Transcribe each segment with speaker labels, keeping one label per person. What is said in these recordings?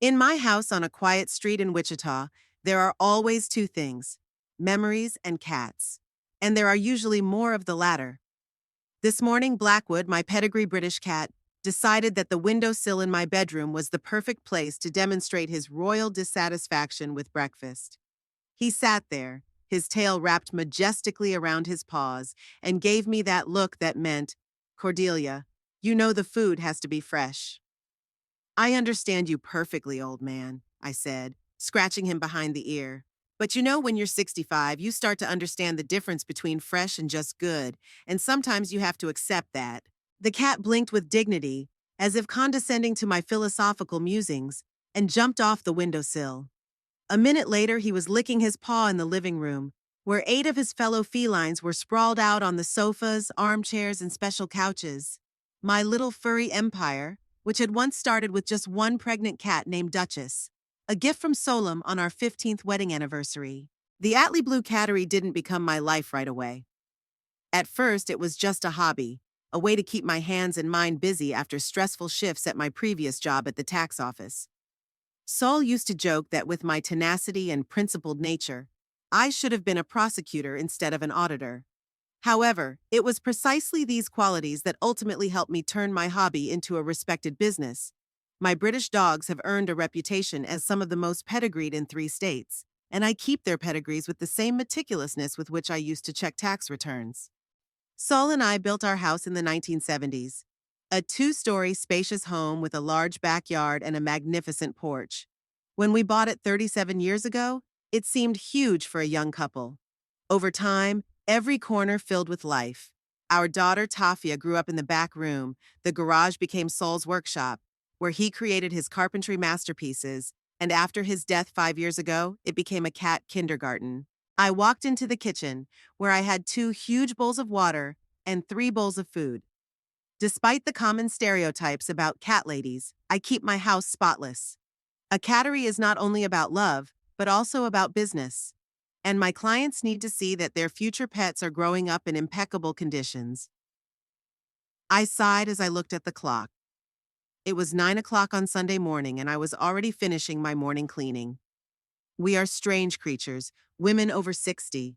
Speaker 1: In my house on a quiet street in Wichita, there are always two things: memories and cats. And there are usually more of the latter. This morning, Blackwood, my pedigree British cat, decided that the windowsill in my bedroom was the perfect place to demonstrate his royal dissatisfaction with breakfast. He sat there, his tail wrapped majestically around his paws, and gave me that look that meant, "Cordelia, you know the food has to be fresh." "I understand you perfectly, old man," I said, scratching him behind the ear. "But you know, when you're 65, you start to understand the difference between fresh and just good, and sometimes you have to accept that." The cat blinked with dignity, as if condescending to my philosophical musings, and jumped off the windowsill. A minute later, he was licking his paw in the living room, where 8 of his fellow felines were sprawled out on the sofas, armchairs, and special couches. My little furry empire, which had once started with just one pregnant cat named Duchess, a gift from Solem on our 15th wedding anniversary. The Atlee Blue Cattery didn't become my life right away. At first, it was just a hobby, a way to keep my hands and mind busy after stressful shifts at my previous job at the tax office. Saul used to joke that with my tenacity and principled nature, I should have been a prosecutor instead of an auditor. However, it was precisely these qualities that ultimately helped me turn my hobby into a respected business. My British dogs have earned a reputation as some of the most pedigreed in 3 states, and I keep their pedigrees with the same meticulousness with which I used to check tax returns. Saul and I built our house in the 1970s, a 2-story spacious home with a large backyard and a magnificent porch. When we bought it 37 years ago, it seemed huge for a young couple. Over time, every corner filled with life. Our daughter Tafia grew up in the back room. The garage became Saul's workshop, where he created his carpentry masterpieces, and after his death 5 years ago, it became a cat kindergarten. I walked into the kitchen, where I had 2 huge bowls of water and 3 bowls of food. Despite the common stereotypes about cat ladies, I keep my house spotless. A cattery is not only about love, but also about business. And my clients need to see that their future pets are growing up in impeccable conditions. I sighed as I looked at the clock. It was 9 o'clock on Sunday morning, and I was already finishing my morning cleaning. We are strange creatures, women over 60.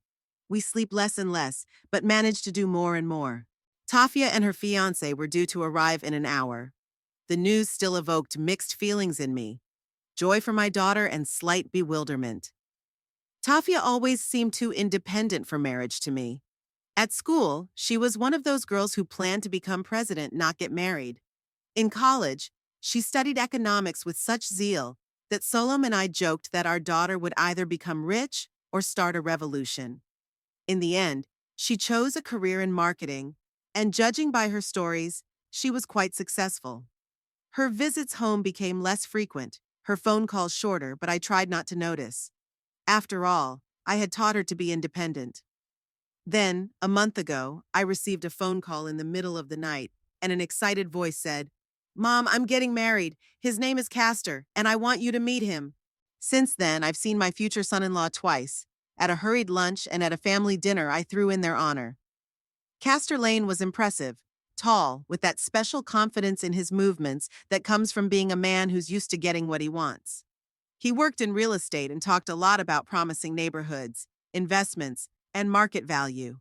Speaker 1: We sleep less and less, but manage to do more and more. Tafia and her fiancé were due to arrive in an hour. The news still evoked mixed feelings in me: joy for my daughter and slight bewilderment. Tafia always seemed too independent for marriage to me. At school, she was one of those girls who planned to become president, not get married. In college, she studied economics with such zeal that Solom and I joked that our daughter would either become rich or start a revolution. In the end, she chose a career in marketing, and judging by her stories, she was quite successful. Her visits home became less frequent, her phone calls shorter, but I tried not to notice. After all, I had taught her to be independent. Then, a month ago, I received a phone call in the middle of the night, and an excited voice said, "Mom, I'm getting married. His name is Castor, and I want you to meet him." Since then, I've seen my future son-in-law twice, at a hurried lunch and at a family dinner I threw in their honor. Castor Lane was impressive, tall, with that special confidence in his movements that comes from being a man who's used to getting what he wants. He worked in real estate and talked a lot about promising neighborhoods, investments, and market value.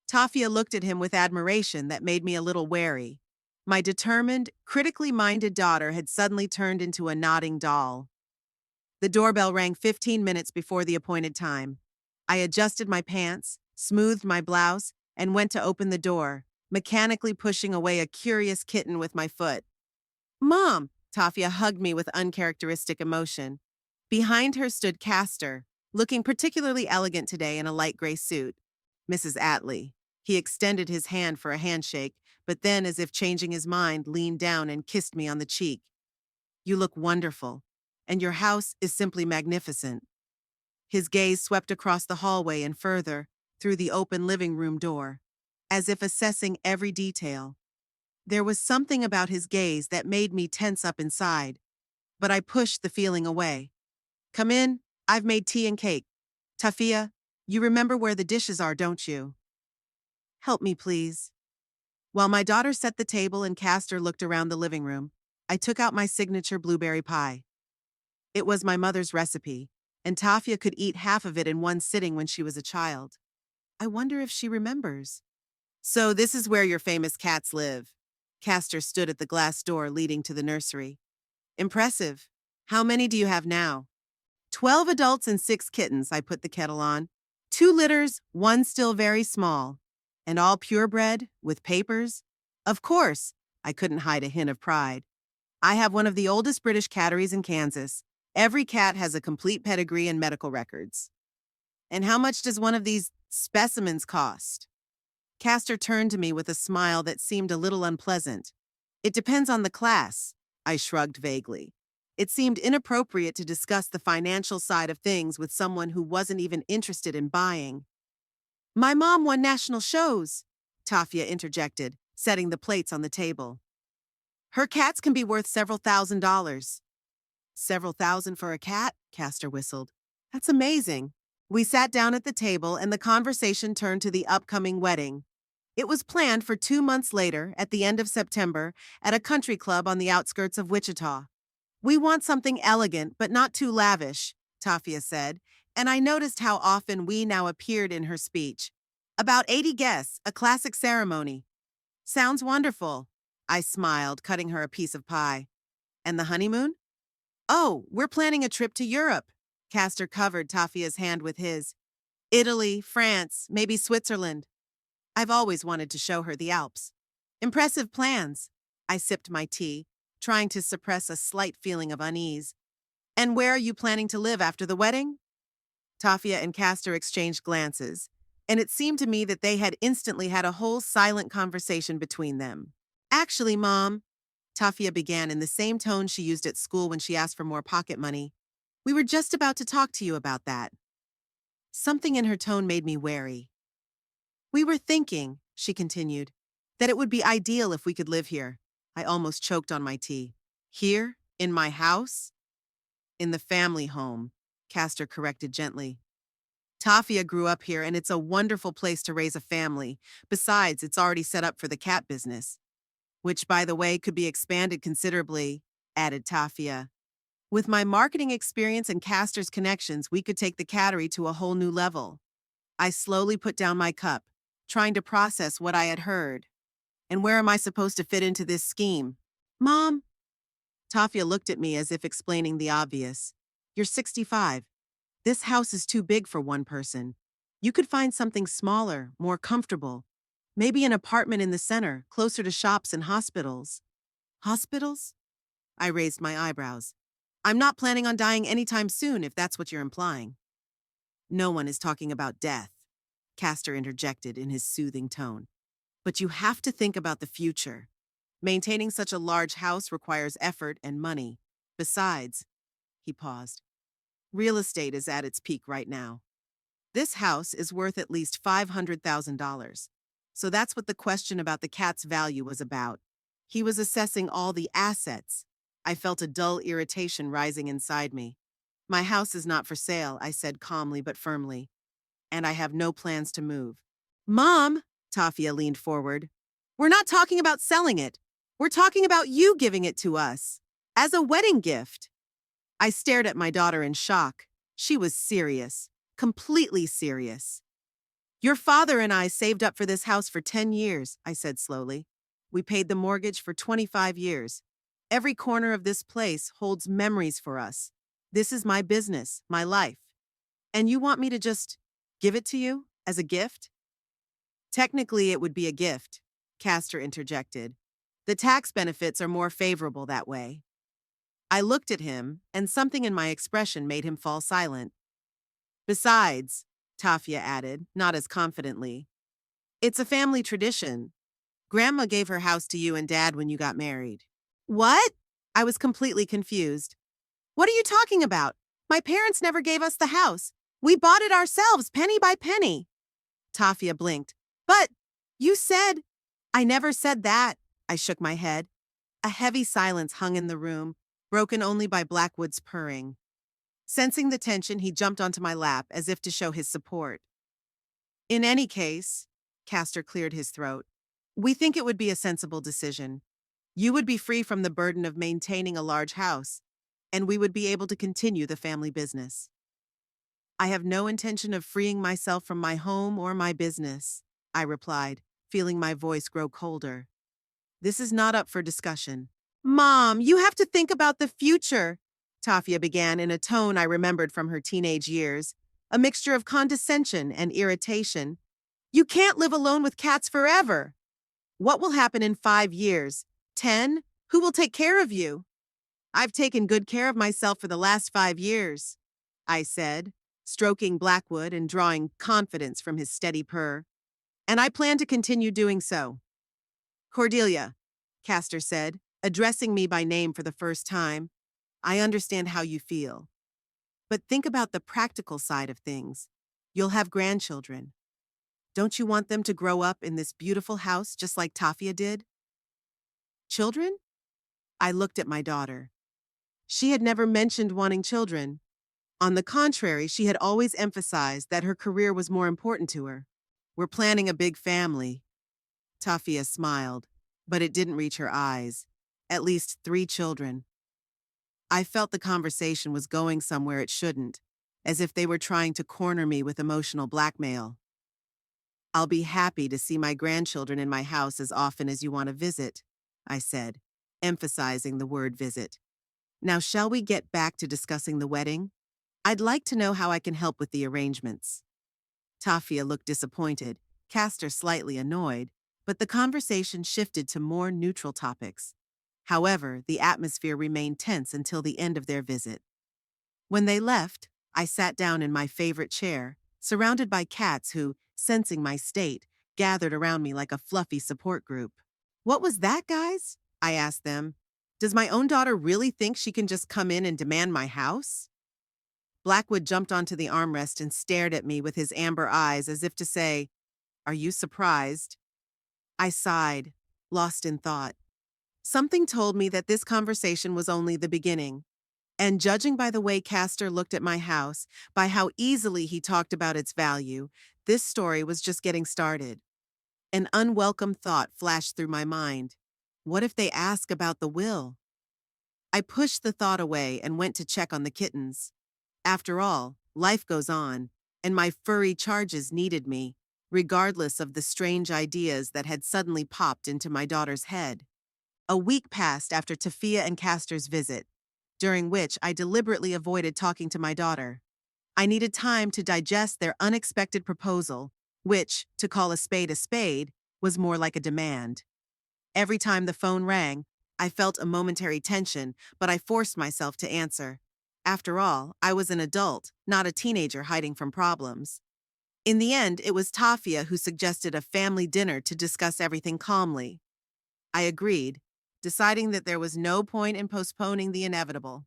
Speaker 1: Tafia looked at him with admiration that made me a little wary. My determined, critically minded daughter had suddenly turned into a nodding doll. The doorbell rang 15 minutes before the appointed time. I adjusted my pants, smoothed my blouse, and went to open the door, mechanically pushing away a curious kitten with my foot. "Mom!" Tafia hugged me with uncharacteristic emotion. Behind her stood Castor, looking particularly elegant today in a light gray suit. "Mrs. Atlee." He extended his hand for a handshake, but then, as if changing his mind, leaned down and kissed me on the cheek. "You look wonderful, and your house is simply magnificent." His gaze swept across the hallway and further, through the open living room door, as if assessing every detail. There was something about his gaze that made me tense up inside, but I pushed the feeling away. "Come in, I've made tea and cake. Tafia, you remember where the dishes are, don't you?" "Help me, please." While my daughter set the table and Castor looked around the living room, I took out my signature blueberry pie. It was my mother's recipe, and Tafia could eat half of it in one sitting when she was a child. I wonder if she remembers. So this is where your famous cats live. Castor stood at the glass door leading to the nursery. Impressive. How many do you have now? 12 adults and 6 kittens, I put the kettle on. 2 litters, 1 still very small. And all purebred, with papers? Of course, I couldn't hide a hint of pride. I have one of the oldest British catteries in Kansas. Every cat has a complete pedigree and medical records. And how much does one of these specimens cost? Castor turned to me with a smile that seemed a little unpleasant. It depends on the class, I shrugged vaguely. It seemed inappropriate to discuss the financial side of things with someone who wasn't even interested in buying. My mom won national shows, Tafia interjected, setting the plates on the table. Her cats can be worth several $1,000s. Several thousand for a cat? Castor whistled. That's amazing. We sat down at the table and the conversation turned to the upcoming wedding. It was planned for 2 months later, at the end of September, at a country club on the outskirts of Wichita. We want something elegant, but not too lavish, Tafia said, and I noticed how often we now appeared in her speech. About 80 guests, a classic ceremony. Sounds wonderful. I smiled, cutting her a piece of pie. And the honeymoon? Oh, we're planning a trip to Europe. Castor covered Tafia's hand with his. Italy, France, maybe Switzerland. I've always wanted to show her the Alps. Impressive plans. I sipped my tea, trying to suppress a slight feeling of unease. And where are you planning to live after the wedding? Tafia and Castor exchanged glances, and it seemed to me that they had instantly had a whole silent conversation between them. Actually, Mom, Tafia began in the same tone she used at school when she asked for more pocket money. We were just about to talk to you about that. Something in her tone made me wary. We were thinking, she continued, that it would be ideal if we could live here. I almost choked on my tea. Here? In my house? In the family home, Castor corrected gently. Tafia grew up here and it's a wonderful place to raise a family. Besides, it's already set up for the cat business. Which, by the way, could be expanded considerably, added Tafia. With my marketing experience and Castor's connections, we could take the cattery to a whole new level. I slowly put down my cup, trying to process what I had heard. And where am I supposed to fit into this scheme? Mom? Tafia looked at me as if explaining the obvious. You're 65. This house is too big for one person. You could find something smaller, more comfortable. Maybe an apartment in the center, closer to shops and hospitals. Hospitals? I raised my eyebrows. I'm not planning on dying anytime soon, if that's what you're implying. No one is talking about death, Castor interjected in his soothing tone. But you have to think about the future. Maintaining such a large house requires effort and money. Besides, he paused, real estate is at its peak right now. This house is worth at least $500,000. So that's what the question about the cat's value was about. He was assessing all the assets. I felt a dull irritation rising inside me. My house is not for sale, I said calmly but firmly. And I have no plans to move. Mom, Tafia leaned forward. We're not talking about selling it. We're talking about you giving it to us. As a wedding gift. I stared at my daughter in shock. She was serious. Completely serious. Your father and I saved up for this house for 10 years, I said slowly. We paid the mortgage for 25 years. Every corner of this place holds memories for us. This is my business, my life. And you want me to just give it to you as a gift? Technically, it would be a gift, Castor interjected. The tax benefits are more favorable that way. I looked at him, and something in my expression made him fall silent. Besides, Tafia added, not as confidently, it's a family tradition. Grandma gave her house to you and Dad when you got married. What? I was completely confused. What are you talking about? My parents never gave us the house. We bought it ourselves, penny by penny. Tafia blinked. But you said... I never said that. I shook my head. A heavy silence hung in the room, broken only by Blackwood's purring. Sensing the tension, he jumped onto my lap as if to show his support. In any case, Castor cleared his throat, we think it would be a sensible decision. You would be free from the burden of maintaining a large house. and we would be able to continue the family business. I have no intention of freeing myself from my home or my business, I replied, feeling my voice grow colder. This is not up for discussion. Mom, you have to think about the future, Tafia began in a tone I remembered from her teenage years, a mixture of condescension and irritation. You can't live alone with cats forever. What will happen in 5 years? 10? Who will take care of you? I've taken good care of myself for the last 5 years, I said, stroking Blackwood and drawing confidence from his steady purr. And I plan to continue doing so. Cordelia, Castor said, addressing me by name for the first time, I understand how you feel. But think about the practical side of things. You'll have grandchildren. Don't you want them to grow up in this beautiful house just like Tafia did? Children? I looked at my daughter. She had never mentioned wanting children. On the contrary, she had always emphasized that her career was more important to her. We're planning a big family. Tafia smiled, but it didn't reach her eyes. At least 3 children. I felt the conversation was going somewhere it shouldn't, as if they were trying to corner me with emotional blackmail. I'll be happy to see my grandchildren in my house as often as you want to visit, I said, emphasizing the word visit. Now, shall we get back to discussing the wedding? I'd like to know how I can help with the arrangements. Tafia looked disappointed, Castor slightly annoyed, but the conversation shifted to more neutral topics. However, the atmosphere remained tense until the end of their visit. When they left, I sat down in my favorite chair, surrounded by cats who, sensing my state, gathered around me like a fluffy support group. What was that, guys? I asked them. Does my own daughter really think she can just come in and demand my house? Blackwood jumped onto the armrest and stared at me with his amber eyes as if to say, Are you surprised? I sighed, lost in thought. Something told me that this conversation was only the beginning. And judging by the way Castor looked at my house, by how easily he talked about its value, this story was just getting started. An unwelcome thought flashed through my mind. What if they ask about the will? I pushed the thought away and went to check on the kittens. After all, life goes on, and my furry charges needed me, regardless of the strange ideas that had suddenly popped into my daughter's head. A week passed after Tafia and Castor's visit, during which I deliberately avoided talking to my daughter. I needed time to digest their unexpected proposal, which, to call a spade, was more like a demand. Every time the phone rang, I felt a momentary tension, but I forced myself to answer. After all, I was an adult, not a teenager hiding from problems. In the end, it was Tafia who suggested a family dinner to discuss everything calmly. I agreed, deciding that there was no point in postponing the inevitable.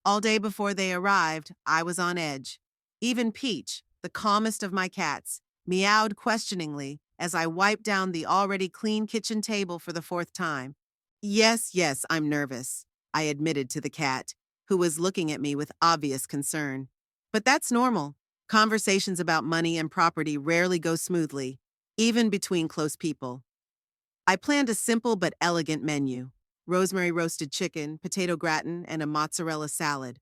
Speaker 1: All day before they arrived, I was on edge. Even Peach, the calmest of my cats, meowed questioningly as I wiped down the already clean kitchen table for the 4th time. Yes, I'm nervous, I admitted to the cat, who was looking at me with obvious concern. But that's normal. Conversations about money and property rarely go smoothly, even between close people. I planned a simple but elegant menu: rosemary roasted chicken, potato gratin, and a mozzarella salad.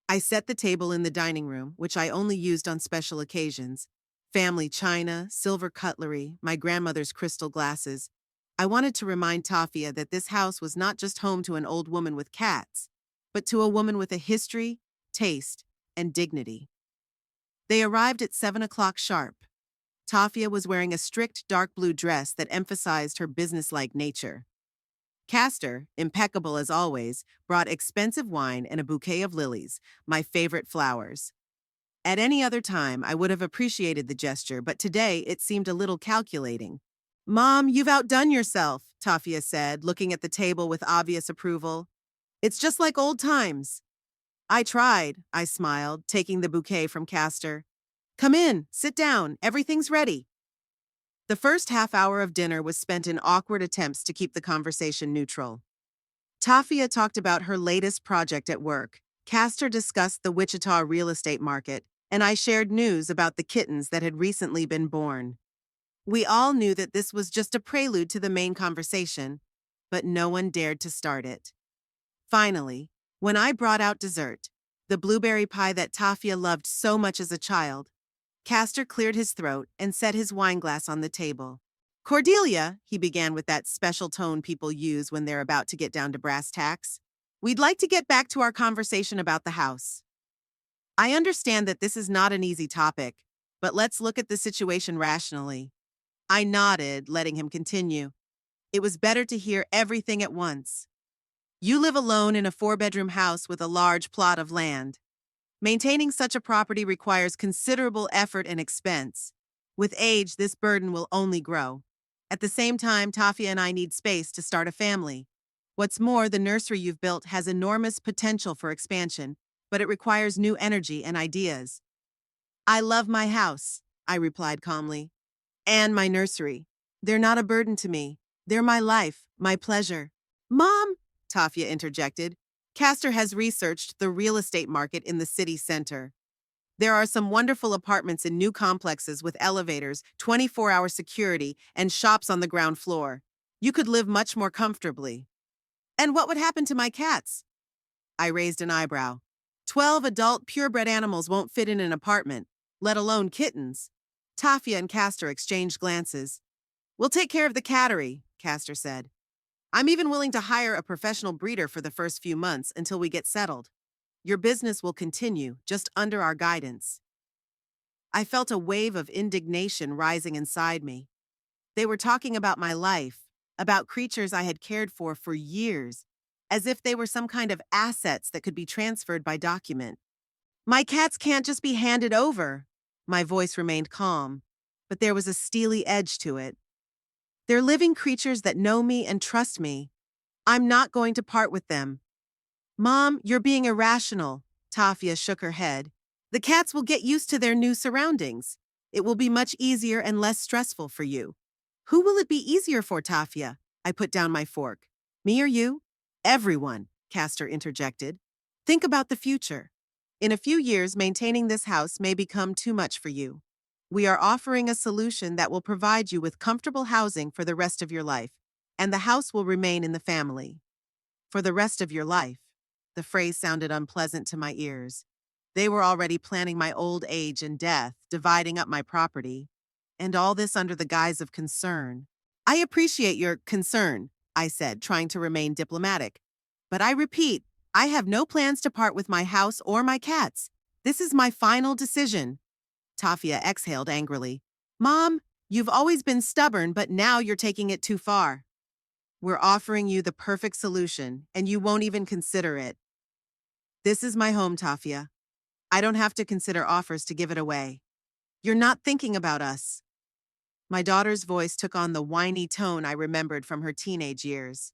Speaker 1: I set the table in the dining room, which I only used on special occasions. Family china, silver cutlery, my grandmother's crystal glasses. I wanted to remind Tafia that this house was not just home to an old woman with cats, but to a woman with a history, taste, and dignity. They arrived at 7 o'clock sharp. Tafia was wearing a strict dark blue dress that emphasized her businesslike nature. Castor, impeccable as always, brought expensive wine and a bouquet of lilies, my favorite flowers. At any other time, I would have appreciated the gesture, but today it seemed a little calculating. Mom, you've outdone yourself, Tafia said, looking at the table with obvious approval. It's just like old times. I tried, I smiled, taking the bouquet from Castor. Come in, sit down, everything's ready. The first half hour of dinner was spent in awkward attempts to keep the conversation neutral. Tafia talked about her latest project at work, Castor discussed the Wichita real estate market, and I shared news about the kittens that had recently been born. We all knew that this was just a prelude to the main conversation, but no one dared to start it. Finally, When I brought out dessert, the blueberry pie that Tafia loved so much as a child, Castor cleared his throat and set his wineglass on the table. Cordelia, he began with that special tone people use when they're about to get down to brass tacks, we'd like to get back to our conversation about the house. I understand that this is not an easy topic, but let's look at the situation rationally. I nodded, letting him continue. It was better to hear everything at once. You live alone in a 4-bedroom house with a large plot of land. Maintaining such a property requires considerable effort and expense. With age, this burden will only grow. At the same time, Tafia and I need space to start a family. What's more, the nursery you've built has enormous potential for expansion, but it requires new energy and ideas. I love my house, I replied calmly, and my nursery. They're not a burden to me. They're my life, my pleasure. Mom, Tafia interjected, Castor has researched the real estate market in the city center. There are some wonderful apartments in new complexes with elevators, 24-hour security, and shops on the ground floor. You could live much more comfortably. And what would happen to my cats? I raised an eyebrow. 12 adult purebred animals won't fit in an apartment, let alone kittens. Tafia and Castor exchanged glances. We'll take care of the cattery, Castor said. I'm even willing to hire a professional breeder for the first few months until we get settled. Your business will continue, just under our guidance. I felt a wave of indignation rising inside me. They were talking about my life, about creatures I had cared for years, as if they were some kind of assets that could be transferred by document. My cats can't just be handed over. My voice remained calm, but there was a steely edge to it. They're living creatures that know me and trust me. I'm not going to part with them. Mom, you're being irrational. Tafia shook her head. The cats will get used to their new surroundings. It will be much easier and less stressful for you. Who will it be easier for, Tafia? I put down my fork. Me or you? Everyone, Castor interjected. Think about the future. In a few years, maintaining this house may become too much for you. We are offering a solution that will provide you with comfortable housing for the rest of your life, and the house will remain in the family. For the rest of your life. The phrase sounded unpleasant to my ears. They were already planning my old age and death, dividing up my property, and all this under the guise of concern. I appreciate your concern, I said, trying to remain diplomatic. But I repeat, I have no plans to part with my house or my cats. This is my final decision. Tafia exhaled angrily. Mom, you've always been stubborn, but now you're taking it too far. We're offering you the perfect solution, and you won't even consider it. This is my home, Tafia. I don't have to consider offers to give it away. You're not thinking about us. My daughter's voice took on the whiny tone I remembered from her teenage years.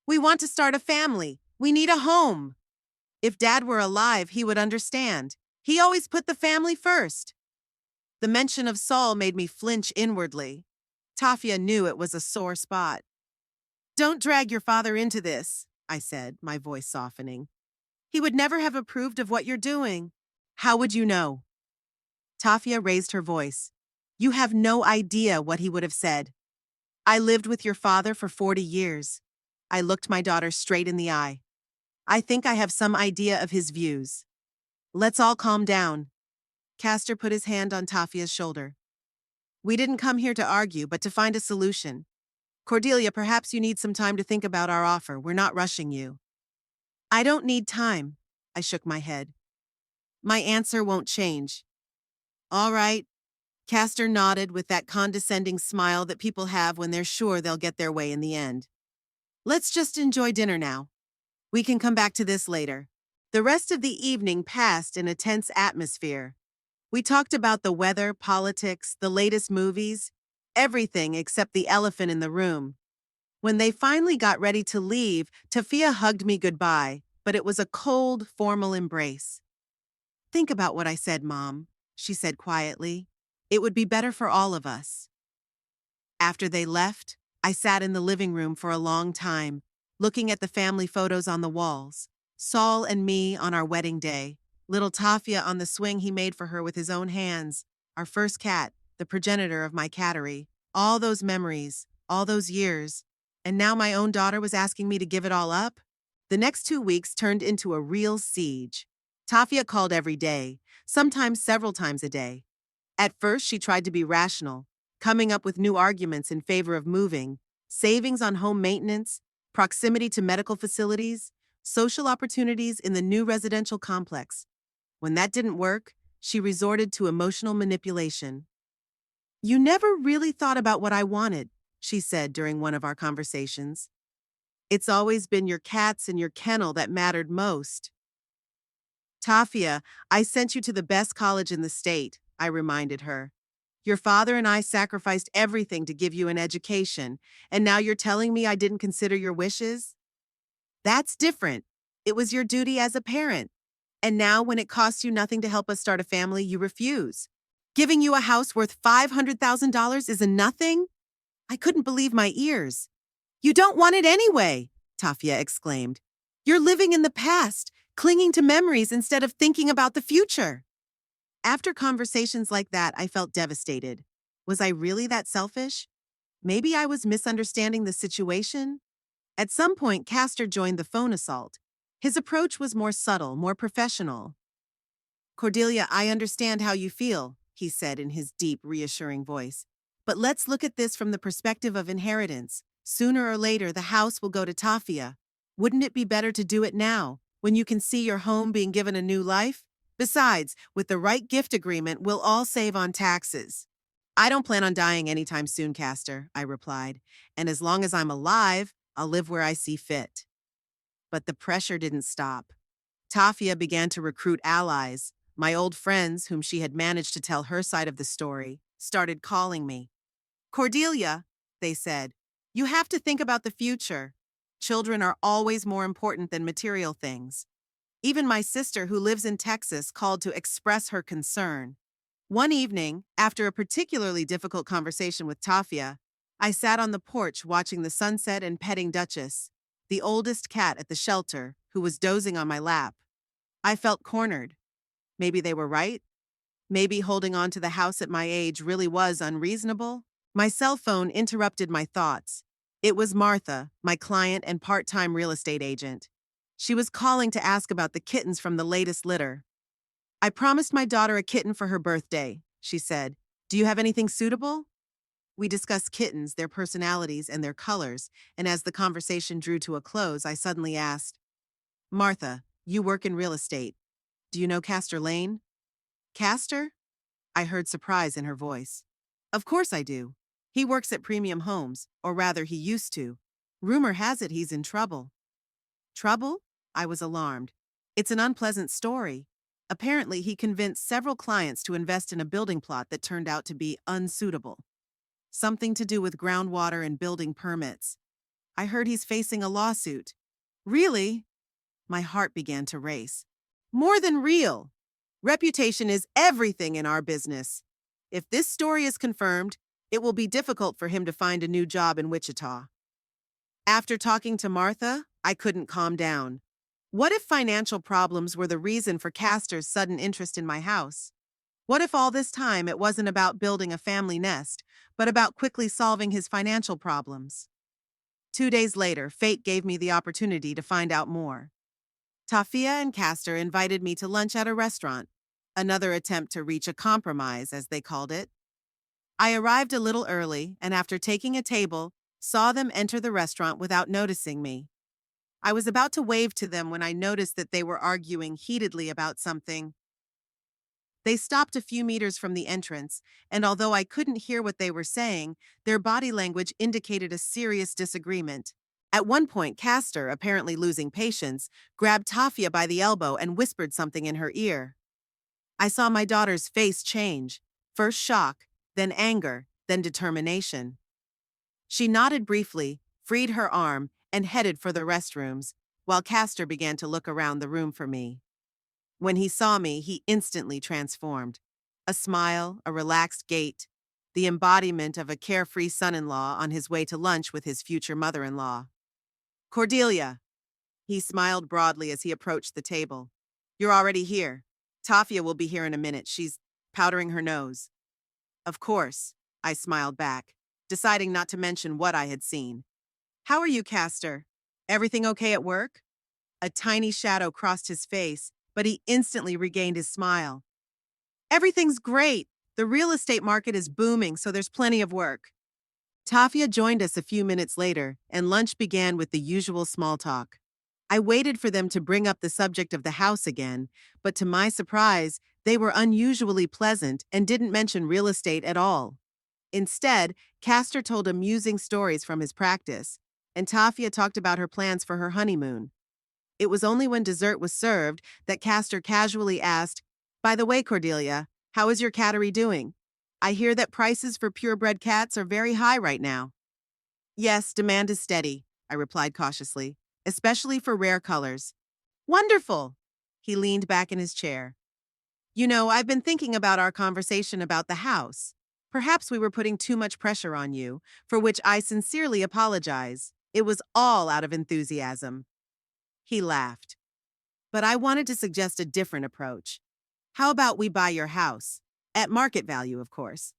Speaker 1: We want to start a family. We need a home. If Dad were alive, he would understand. He always put the family first. The mention of Saul made me flinch inwardly. Tafia knew it was a sore spot. Don't drag your father into this, I said, my voice softening. He would never have approved of what you're doing. How would you know? Tafia raised her voice. You have no idea what he would have said. I lived with your father for 40 years. I looked my daughter straight in the eye. I think I have some idea of his views. Let's all calm down. Castor put his hand on Tafia's shoulder. We didn't come here to argue, but to find a solution. Cordelia, perhaps you need some time to think about our offer. We're not rushing you. I don't need time. I shook my head. My answer won't change. All right. Castor nodded with that condescending smile that people have when they're sure they'll get their way in the end. Let's just enjoy dinner now. We can come back to this later. The rest of the evening passed in a tense atmosphere. We talked about the weather, politics, the latest movies, everything except the elephant in the room. When they finally got ready to leave, Tafia hugged me goodbye, but it was a cold, formal embrace. Think about what I said, Mom, she said quietly. It would be better for all of us. After they left, I sat in the living room for a long time, looking at the family photos on the walls. Saul and me on our wedding day, little Tafia on the swing he made for her with his own hands, our first cat, the progenitor of my cattery, all those memories, all those years. And now my own daughter was asking me to give it all up? The next 2 weeks turned into a real siege. Tafia called every day, sometimes several times a day. At first, she tried to be rational, coming up with new arguments in favor of moving, savings on home maintenance, proximity to medical facilities, social opportunities in the new residential complex. When that didn't work, she resorted to emotional manipulation. "You never really thought about what I wanted," she said during one of our conversations. "It's always been your cats and your kennel that mattered most." "Tafia, I sent you to the best college in the state," I reminded her. "Your father and I sacrificed everything to give you an education, and now you're telling me I didn't consider your wishes? That's different. It was your duty as a parent. And now, when it costs you nothing to help us start a family, you refuse. Giving you a house worth $500,000 is a nothing?" I couldn't believe my ears. "You don't want it anyway," Tafia exclaimed. "You're living in the past, clinging to memories instead of thinking about the future." After conversations like that, I felt devastated. Was I really that selfish? Maybe I was misunderstanding the situation? At some point, Castor joined the phone assault. His approach was more subtle, more professional. "Cordelia, I understand how you feel," he said in his deep, reassuring voice. "But let's look at this from the perspective of inheritance. Sooner or later, the house will go to Tafia. Wouldn't it be better to do it now, when you can see your home being given a new life? Besides, with the right gift agreement, we'll all save on taxes." "I don't plan on dying anytime soon, Castor," I replied. "And as long as I'm alive, I'll live where I see fit." But the pressure didn't stop. Tafia began to recruit allies. My old friends, whom she had managed to tell her side of the story, started calling me. "Cordelia," they said, "you have to think about the future. Children are always more important than material things." Even my sister, who lives in Texas, called to express her concern. One evening, after a particularly difficult conversation with Tafia, I sat on the porch watching the sunset and petting Duchess, the oldest cat at the shelter, who was dozing on my lap. I felt cornered. Maybe they were right. Maybe holding on to the house at my age really was unreasonable. My cell phone interrupted my thoughts. It was Martha, my client and part-time real estate agent. She was calling to ask about the kittens from the latest litter. "I promised my daughter a kitten for her birthday," she said. "Do you have anything suitable?" We discussed kittens, their personalities, and their colors, and as the conversation drew to a close, I suddenly asked, "Martha, you work in real estate. Do you know Castor Lane?" "Castor?" I heard surprise in her voice. "Of course I do. He works at Premium Homes, or rather, he used to. Rumor has it he's in trouble." "Trouble?" I was alarmed. "It's an unpleasant story. Apparently, he convinced several clients to invest in a building plot that turned out to be unsuitable. Something to do with groundwater and building permits. I heard he's facing a lawsuit." "Really?" My heart began to race. "More than real. Reputation is everything in our business. If this story is confirmed, it will be difficult for him to find a new job in Wichita." After talking to Martha, I couldn't calm down. What if financial problems were the reason for Castor's sudden interest in my house? What if all this time it wasn't about building a family nest, but about quickly solving his financial problems? 2 days later, fate gave me the opportunity to find out more. Tafia and Castor invited me to lunch at a restaurant, another attempt to reach a compromise, as they called it. I arrived a little early, and after taking a table, saw them enter the restaurant without noticing me. I was about to wave to them when I noticed that they were arguing heatedly about something. They stopped a few meters from the entrance, and although I couldn't hear what they were saying, their body language indicated a serious disagreement. At one point, Castor, apparently losing patience, grabbed Tafia by the elbow and whispered something in her ear. I saw my daughter's face change, first shock, then anger, then determination. She nodded briefly, freed her arm, and headed for the restrooms, while Castor began to look around the room for me. When he saw me, he instantly transformed. A smile, a relaxed gait, the embodiment of a carefree son-in-law on his way to lunch with his future mother-in-law. "Cordelia." He smiled broadly as he approached the table. "You're already here. Tafia will be here in a minute. She's powdering her nose." "Of course," I smiled back, deciding not to mention what I had seen. "How are you, Castor? Everything okay at work?" A tiny shadow crossed his face, but he instantly regained his smile. Everything's great. The real estate market is booming, so there's plenty of work. Tafia joined us a few minutes later, and lunch began with the usual small talk. I waited for them to bring up the subject of the house again, but to my surprise, they were unusually pleasant and didn't mention real estate at all. Instead, Castor told amusing stories from his practice, and Tafia talked about her plans for her honeymoon. It was only when dessert was served that Castor casually asked, "By the way, Cordelia, how is your cattery doing? I hear that prices for purebred cats are very high right now." "Yes, demand is steady," I replied cautiously, "especially for rare colors." "Wonderful!" He leaned back in his chair. "You know, I've been thinking about our conversation about the house. Perhaps we were putting too much pressure on you, for which I sincerely apologize. It was all out of enthusiasm." He laughed. "But I wanted to suggest a different approach. How about we buy your house? At market value, of course.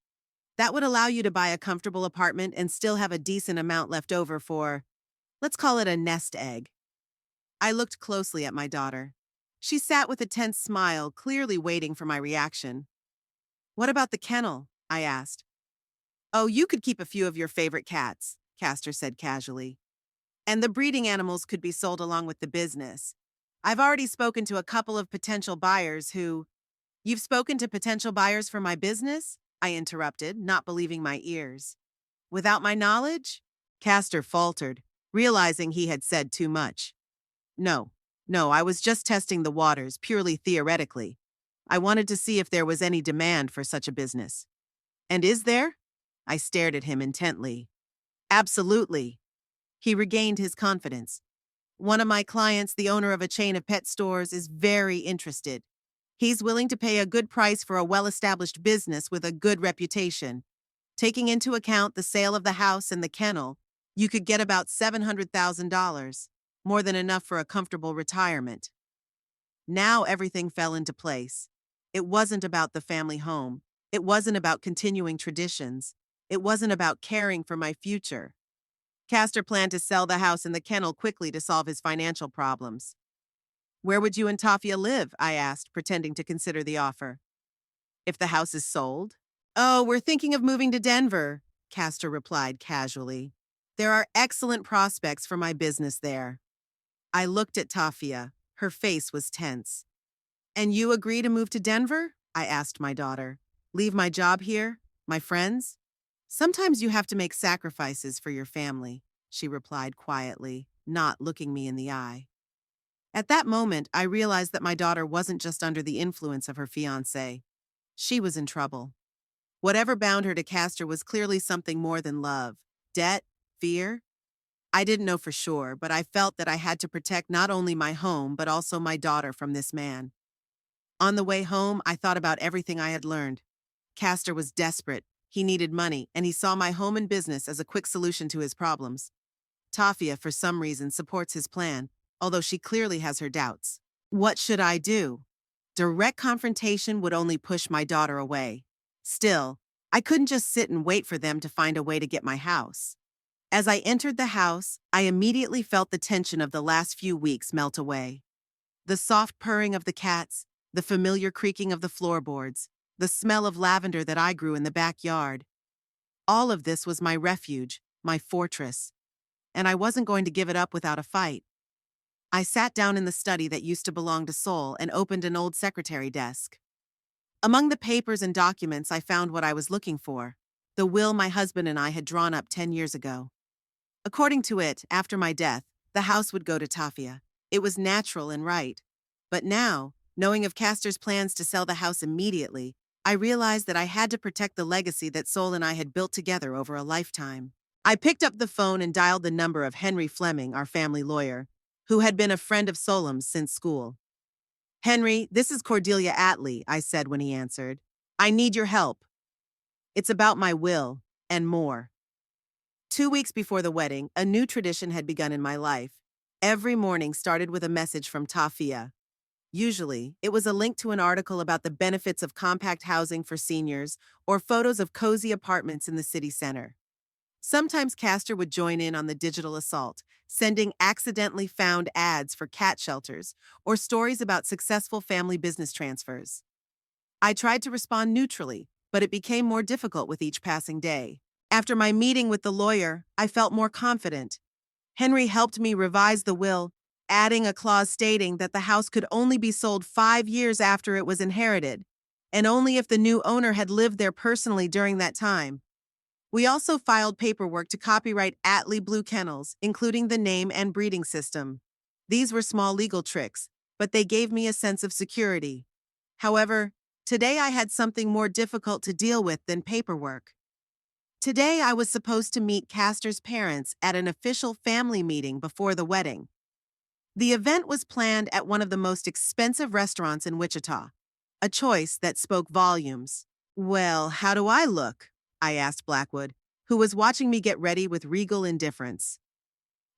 Speaker 1: That would allow you to buy a comfortable apartment and still have a decent amount left over for, let's call it a nest egg." I looked closely at my daughter. She sat with a tense smile, clearly waiting for my reaction. "What about the kennel?" I asked. "Oh, you could keep a few of your favorite cats," Castor said casually. "And the breeding animals could be sold along with the business. I've already spoken to a couple of potential buyers who—" "You've spoken to potential buyers for my business?" I interrupted, not believing my ears. "Without my knowledge?" Castor faltered, realizing he had said too much. No, no, I was just testing the waters, purely theoretically. I wanted to see if there was any demand for such a business. "And is there?" I stared at him intently. "Absolutely." He regained his confidence. "One of my clients, the owner of a chain of pet stores, is very interested. He's willing to pay a good price for a well-established business with a good reputation. Taking into account the sale of the house and the kennel, you could get about $700,000, more than enough for a comfortable retirement." Now everything fell into place. It wasn't about the family home. It wasn't about continuing traditions. It wasn't about caring for my future. Castor planned to sell the house and the kennel quickly to solve his financial problems. "Where would you and Tafia live?" I asked, pretending to consider the offer. "If the house is sold?" "Oh, we're thinking of moving to Denver," Castor replied casually. "There are excellent prospects for my business there." I looked at Tafia. Her face was tense. "And you agree to move to Denver?" I asked my daughter. "Leave my job here? My friends?" "Sometimes you have to make sacrifices for your family," she replied quietly, not looking me in the eye. At that moment, I realized that my daughter wasn't just under the influence of her fiancé. She was in trouble. Whatever bound her to Castor was clearly something more than love. Debt? Fear? I didn't know for sure, but I felt that I had to protect not only my home, but also my daughter from this man. On the way home, I thought about everything I had learned. Castor was desperate. He needed money, and he saw my home and business as a quick solution to his problems. Tafia, for some reason, supports his plan, although she clearly has her doubts. What should I do? Direct confrontation would only push my daughter away. Still, I couldn't just sit and wait for them to find a way to get my house. As I entered the house, I immediately felt the tension of the last few weeks melt away. The soft purring of the cats, the familiar creaking of the floorboards, the smell of lavender that I grew in the backyard. All of this was my refuge, my fortress, and I wasn't going to give it up without a fight. I sat down in the study that used to belong to Sol and opened an old secretary desk. Among the papers and documents, I found what I was looking for, the will my husband and I had drawn up 10 years ago. According to it, after my death, the house would go to Tafia. It was natural and right. But now, knowing of Castor's plans to sell the house immediately, I realized that I had to protect the legacy that Sol and I had built together over a lifetime. I picked up the phone and dialed the number of Henry Fleming, our family lawyer, who had been a friend of Solom's since school. "Henry, this is Cordelia Atlee," I said when he answered. "I need your help. It's about my will, and more." 2 weeks before the wedding, a new tradition had begun in my life. Every morning started with a message from Tafia. Usually, it was a link to an article about the benefits of compact housing for seniors or photos of cozy apartments in the city center. Sometimes Castor would join in on the digital assault, sending accidentally found ads for cat shelters or stories about successful family business transfers. I tried to respond neutrally, but it became more difficult with each passing day. After my meeting with the lawyer, I felt more confident. Henry helped me revise the will, adding a clause stating that the house could only be sold 5 years after it was inherited, and only if the new owner had lived there personally during that time. We also filed paperwork to copyright Atlee Blue Kennels, including the name and breeding system. These were small legal tricks, but they gave me a sense of security. However, today I had something more difficult to deal with than paperwork. Today I was supposed to meet Castor's parents at an official family meeting before the wedding. The event was planned at one of the most expensive restaurants in Wichita, a choice that spoke volumes. "Well, how do I look?" I asked Blackwood, who was watching me get ready with regal indifference.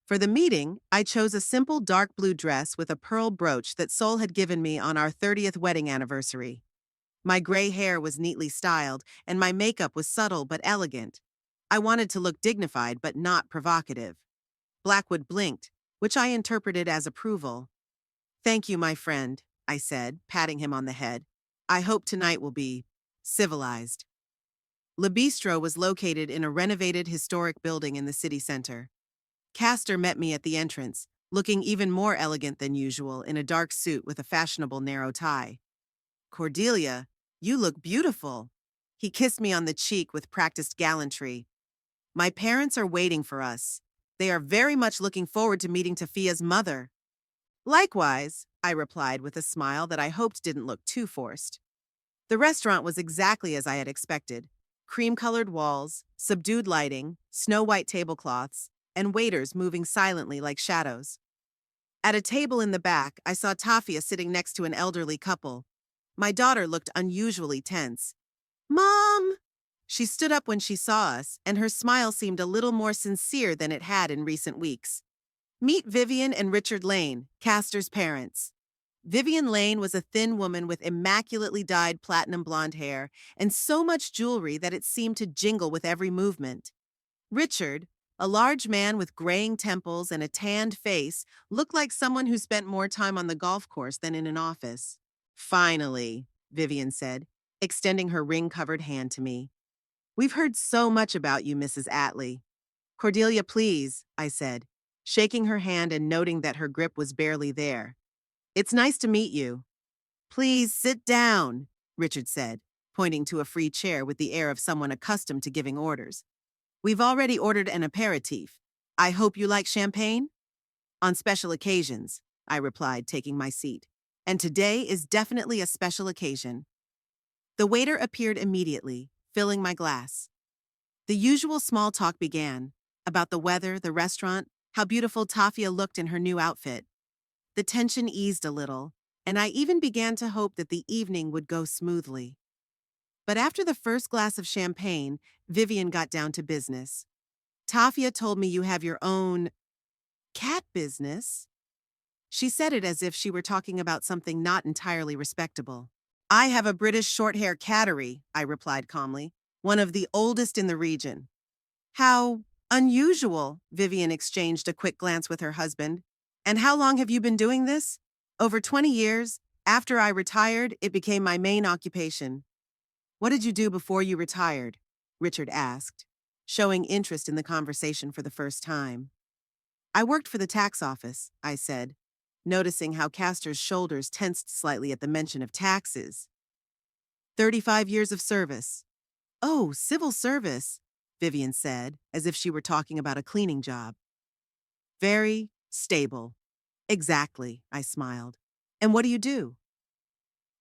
Speaker 1: For the meeting, I chose a simple dark blue dress with a pearl brooch that Sol had given me on our 30th wedding anniversary. My gray hair was neatly styled, and my makeup was subtle but elegant. I wanted to look dignified but not provocative. Blackwood blinked, which I interpreted as approval. "Thank you, my friend," I said, patting him on the head. "I hope tonight will be civilized." Le Bistro was located in a renovated historic building in the city center. Castor met me at the entrance, looking even more elegant than usual in a dark suit with a fashionable narrow tie. "Cordelia, you look beautiful." He kissed me on the cheek with practiced gallantry. "My parents are waiting for us. They are very much looking forward to meeting Tafia's mother." "Likewise," I replied with a smile that I hoped didn't look too forced. The restaurant was exactly as I had expected. Cream-colored walls, subdued lighting, snow-white tablecloths, and waiters moving silently like shadows. At a table in the back, I saw Tafia sitting next to an elderly couple. My daughter looked unusually tense. "Mom!" She stood up when she saw us, and her smile seemed a little more sincere than it had in recent weeks. "Meet Vivian and Richard Lane, Castor's parents." Vivian Lane was a thin woman with immaculately dyed platinum blonde hair and so much jewelry that it seemed to jingle with every movement. Richard, a large man with graying temples and a tanned face, looked like someone who spent more time on the golf course than in an office. "Finally," Vivian said, extending her ring-covered hand to me. "We've heard so much about you, Mrs. Atlee." "Cordelia, please," I said, shaking her hand and noting that her grip was barely there. "It's nice to meet you." "Please sit down," Richard said, pointing to a free chair with the air of someone accustomed to giving orders. "We've already ordered an aperitif. I hope you like champagne?" "On special occasions," I replied, taking my seat. "And today is definitely a special occasion." The waiter appeared immediately, filling my glass. The usual small talk began, about the weather, the restaurant, how beautiful Tafia looked in her new outfit. The tension eased a little, and I even began to hope that the evening would go smoothly. But after the first glass of champagne, Vivian got down to business. "Tafia told me you have your own cat business." She said it as if she were talking about something not entirely respectable. "I have a British short-hair cattery," I replied calmly, "one of the oldest in the region." "How unusual," Vivian exchanged a quick glance with her husband. "And how long have you been doing this?" "Over 20 years. After I retired, it became my main occupation." "What did you do before you retired?" Richard asked, showing interest in the conversation for the first time. "I worked for the tax office," I said, noticing how Castor's shoulders tensed slightly at the mention of taxes. 35 years of service." "Oh, civil service," Vivian said, as if she were talking about a cleaning job. "Very stable." "Exactly," I smiled. "And what do you do?"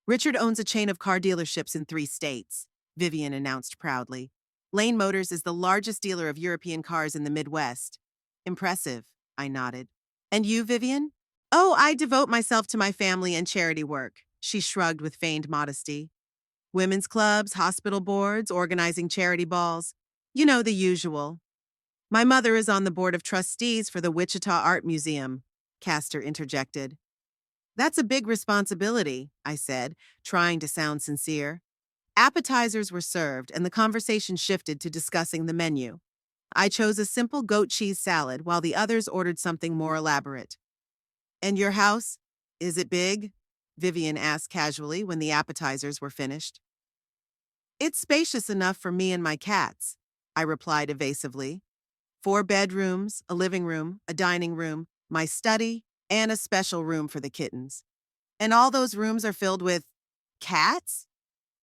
Speaker 1: "Richard owns a chain of car dealerships in 3 states," Vivian announced proudly. "Lane Motors is the largest dealer of European cars in the Midwest." "Impressive," I nodded. "And you, Vivian?" "Oh, I devote myself to my family and charity work," she shrugged with feigned modesty. "Women's clubs, hospital boards, organizing charity balls. You know, the usual." "My mother is on the board of trustees for the Wichita Art Museum," Castor interjected. "That's a big responsibility," I said, trying to sound sincere. Appetizers were served, and the conversation shifted to discussing the menu. I chose a simple goat cheese salad while the others ordered something more elaborate. And your house? Is it big? Vivian asked casually when the appetizers were finished. It's spacious enough for me and my cats, I replied evasively. 4 bedrooms, a living room, a dining room, my study, and a special room for the kittens. And all those rooms are filled with cats?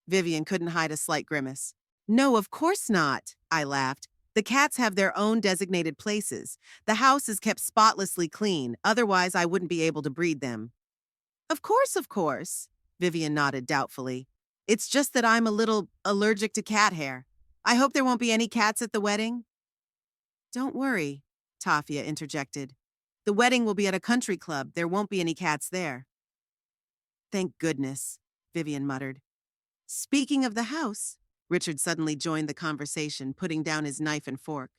Speaker 1: Vivian couldn't hide a slight grimace. No, of course not, I laughed. The cats have their own designated places. The house is kept spotlessly clean, otherwise I wouldn't be able to breed them. Of course, Vivian nodded doubtfully. It's just that I'm a little allergic to cat hair. I hope there won't be any cats at the wedding. Don't worry, Tafia interjected. The wedding will be at a country club. There won't be any cats there. Thank goodness, Vivian muttered. Speaking of the house, Richard suddenly joined the conversation, putting down his knife and fork.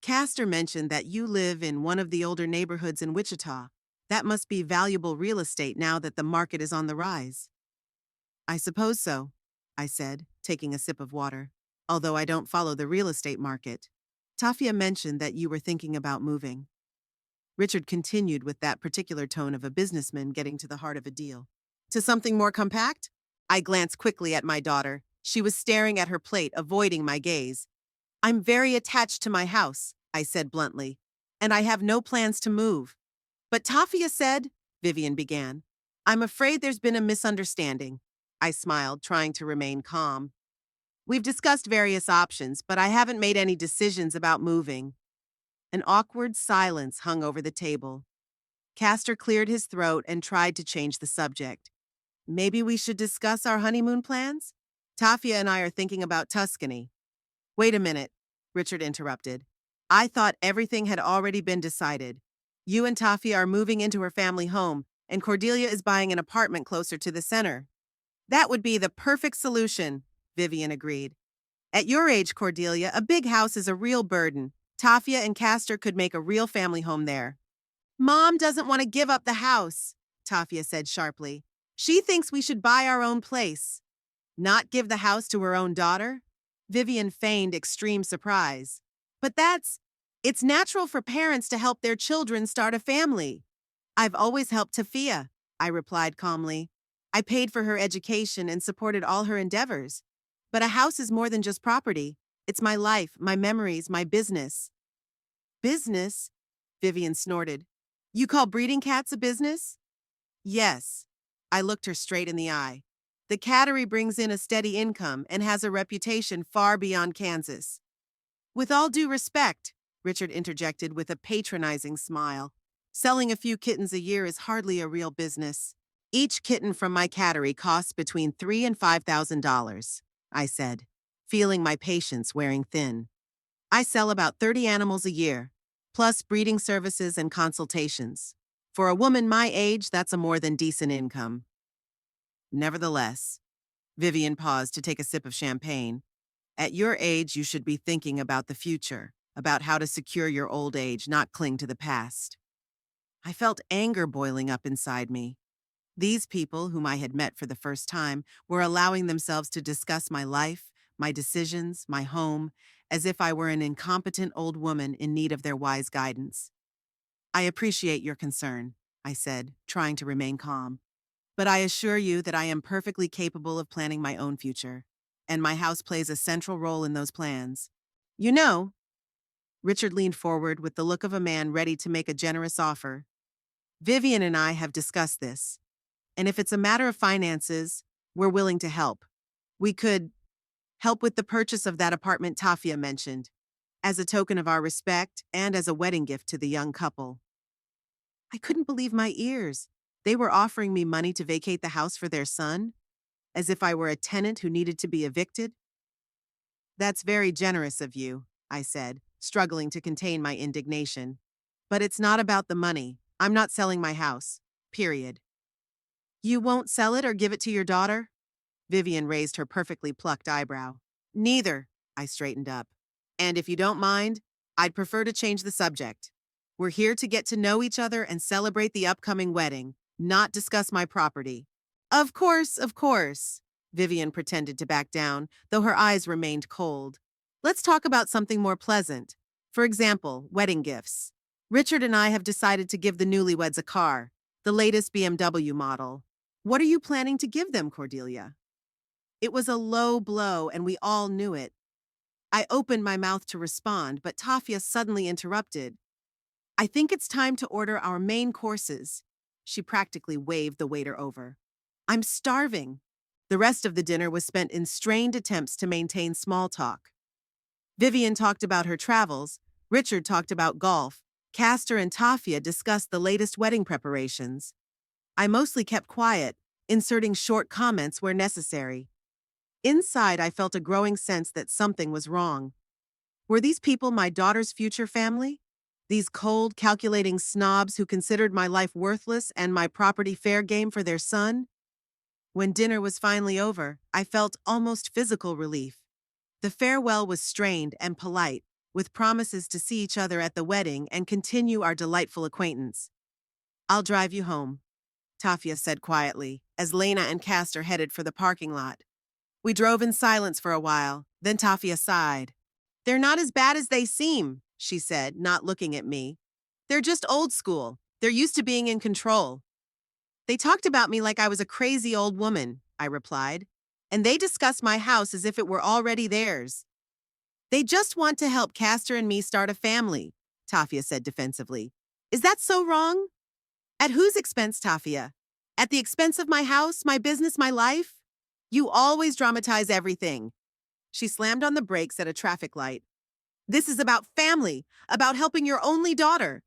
Speaker 1: Castor mentioned that you live in one of the older neighborhoods in Wichita. That must be valuable real estate now that the market is on the rise. I suppose so, I said, taking a sip of water, although I don't follow the real estate market. Tafia mentioned that you were thinking about moving. Richard continued with that particular tone of a businessman getting to the heart of a deal. To something more compact? I glanced quickly at my daughter. She was staring at her plate, avoiding my gaze. I'm very attached to my house, I said bluntly, and I have no plans to move. But Tafia said, Vivian began. I'm afraid there's been a misunderstanding. I smiled, trying to remain calm. We've discussed various options, but I haven't made any decisions about moving. An awkward silence hung over the table. Castor cleared his throat and tried to change the subject. Maybe we should discuss our honeymoon plans? Tafia and I are thinking about Tuscany. Wait a minute, Richard interrupted. I thought everything had already been decided. You and Tafia are moving into her family home, and Cordelia is buying an apartment closer to the center. That would be the perfect solution, Vivian agreed. At your age, Cordelia, a big house is a real burden. Tafia and Castor could make a real family home there. Mom doesn't want to give up the house, Tafia said sharply. She thinks we should buy our own place. Not give the house to her own daughter? Vivian feigned extreme surprise. But it's natural for parents to help their children start a family. I've always helped Tafia, I replied calmly. I paid for her education and supported all her endeavors. But a house is more than just property. It's my life, my memories, my business. Business? Vivian snorted. You call breeding cats a business? Yes. I looked her straight in the eye. The cattery brings in a steady income and has a reputation far beyond Kansas. With all due respect, Richard interjected with a patronizing smile. Selling a few kittens a year is hardly a real business. Each kitten from my cattery costs between $3,000 and $5,000, I said, feeling my patience wearing thin. I sell about 30 animals a year, plus breeding services and consultations. For a woman my age, that's a more than decent income. Nevertheless, Vivian paused to take a sip of champagne. At your age, you should be thinking about the future, about how to secure your old age, not cling to the past. I felt anger boiling up inside me. These people, whom I had met for the first time, were allowing themselves to discuss my life, my decisions, my home, as if I were an incompetent old woman in need of their wise guidance. I appreciate your concern, I said, trying to remain calm. But I assure you that I am perfectly capable of planning my own future, and my house plays a central role in those plans. You know, Richard leaned forward with the look of a man ready to make a generous offer. Vivian and I have discussed this. And if it's a matter of finances, we're willing to help. We could help with the purchase of that apartment Tafia mentioned, as a token of our respect and as a wedding gift to the young couple. I couldn't believe my ears. They were offering me money to vacate the house for their son, as if I were a tenant who needed to be evicted. That's very generous of you, I said, struggling to contain my indignation. But it's not about the money. I'm not selling my house. Period. You won't sell it or give it to your daughter? Vivian raised her perfectly plucked eyebrow. Neither, I straightened up. And if you don't mind, I'd prefer to change the subject. We're here to get to know each other and celebrate the upcoming wedding, not discuss my property. Of course. Vivian pretended to back down, though her eyes remained cold. Let's talk about something more pleasant. For example, wedding gifts. Richard and I have decided to give the newlyweds a car, the latest BMW model. What are you planning to give them, Cordelia? It was a low blow, and we all knew it. I opened my mouth to respond, but Tafia suddenly interrupted. I think it's time to order our main courses. She practically waved the waiter over. I'm starving. The rest of the dinner was spent in strained attempts to maintain small talk. Vivian talked about her travels, Richard talked about golf, Castor and Tafia discussed the latest wedding preparations. I mostly kept quiet, inserting short comments where necessary. Inside, I felt a growing sense that something was wrong. Were these people my daughter's future family? These cold, calculating snobs who considered my life worthless and my property fair game for their son? When dinner was finally over, I felt almost physical relief. The farewell was strained and polite, with promises to see each other at the wedding and continue our delightful acquaintance. I'll drive you home, Tafia said quietly, as Lena and Castor headed for the parking lot. We drove in silence for a while, then Tafia sighed. They're not as bad as they seem, she said, not looking at me. They're just old school. They're used to being in control. They talked about me like I was a crazy old woman, I replied. And they discussed my house as if it were already theirs. They just want to help Castor and me start a family, Tafia said defensively. Is that so wrong? At whose expense, Tafia? At the expense of my house, my business, my life? You always dramatize everything. She slammed on the brakes at a traffic light. This is about family, about helping your only daughter.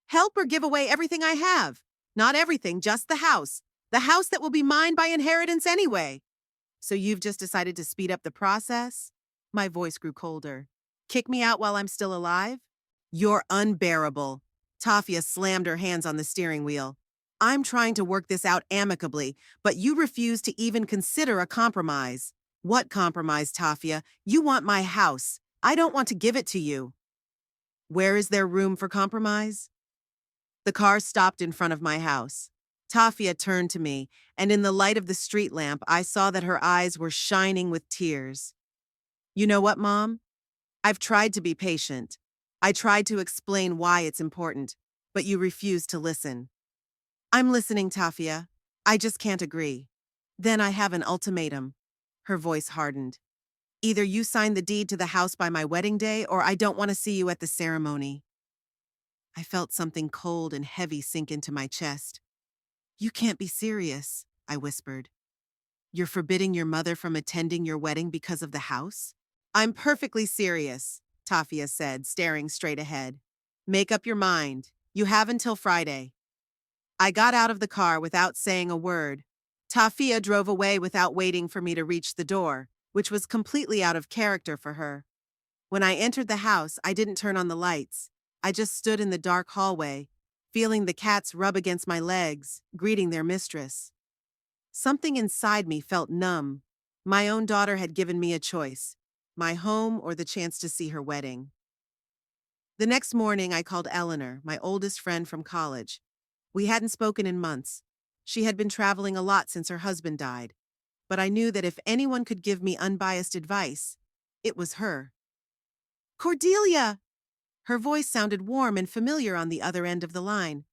Speaker 1: Help or give away everything I have. Not everything, just the house. The house that will be mine by inheritance anyway. So you've just decided to speed up the process? My voice grew colder. Kick me out while I'm still alive? You're unbearable. Tafia slammed her hands on the steering wheel. I'm trying to work this out amicably, but you refuse to even consider a compromise. What compromise, Tafia? You want my house. I don't want to give it to you. Where is there room for compromise? The car stopped in front of my house. Tafia turned to me, and in the light of the street lamp, I saw that her eyes were shining with tears. You know what, Mom? I've tried to be patient. I tried to explain why it's important, but you refused to listen. I'm listening, Tafia. I just can't agree. Then I have an ultimatum. Her voice hardened. Either you sign the deed to the house by my wedding day, or I don't want to see you at the ceremony. I felt something cold and heavy sink into my chest. You can't be serious, I whispered. You're forbidding your mother from attending your wedding because of the house? I'm perfectly serious, Tafia said, staring straight ahead. Make up your mind. You have until Friday. I got out of the car without saying a word. Tafia drove away without waiting for me to reach the door, which was completely out of character for her. When I entered the house, I didn't turn on the lights. I just stood in the dark hallway, feeling the cats rub against my legs, greeting their mistress. Something inside me felt numb. My own daughter had given me a choice, my home or the chance to see her wedding. The next morning, I called Eleanor, my oldest friend from college. We hadn't spoken in months. She had been traveling a lot since her husband died, but I knew that if anyone could give me unbiased advice, it was her. Cordelia! Her voice sounded warm and familiar on the other end of the line.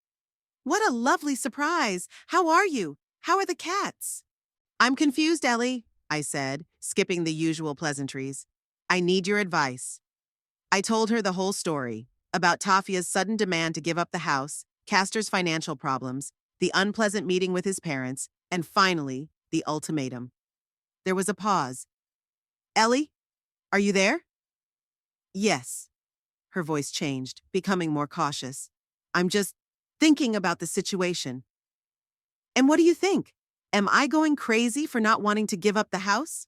Speaker 1: What a lovely surprise! How are you? How are the cats? I'm confused, Ellie, I said, skipping the usual pleasantries. I need your advice. I told her the whole story, about Tafia's sudden demand to give up the house, Castor's financial problems, the unpleasant meeting with his parents, and finally, the ultimatum. There was a pause. Ellie, are you there? Yes. Her voice changed, becoming more cautious. I'm just thinking about the situation. And what do you think? Am I going crazy for not wanting to give up the house?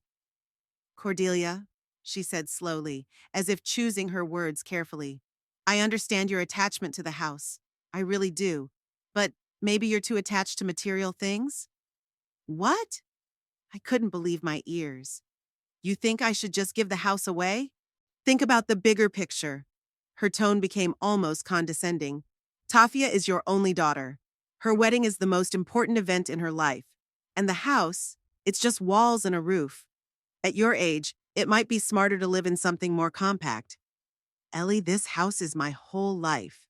Speaker 1: Cordelia, she said slowly, as if choosing her words carefully. I understand your attachment to the house. I really do. But maybe you're too attached to material things? What? I couldn't believe my ears. You think I should just give the house away? Think about the bigger picture. Her tone became almost condescending. Tafia is your only daughter. Her wedding is the most important event in her life. And the house, it's just walls and a roof. At your age, it might be smarter to live in something more compact. Ellie, this house is my whole life.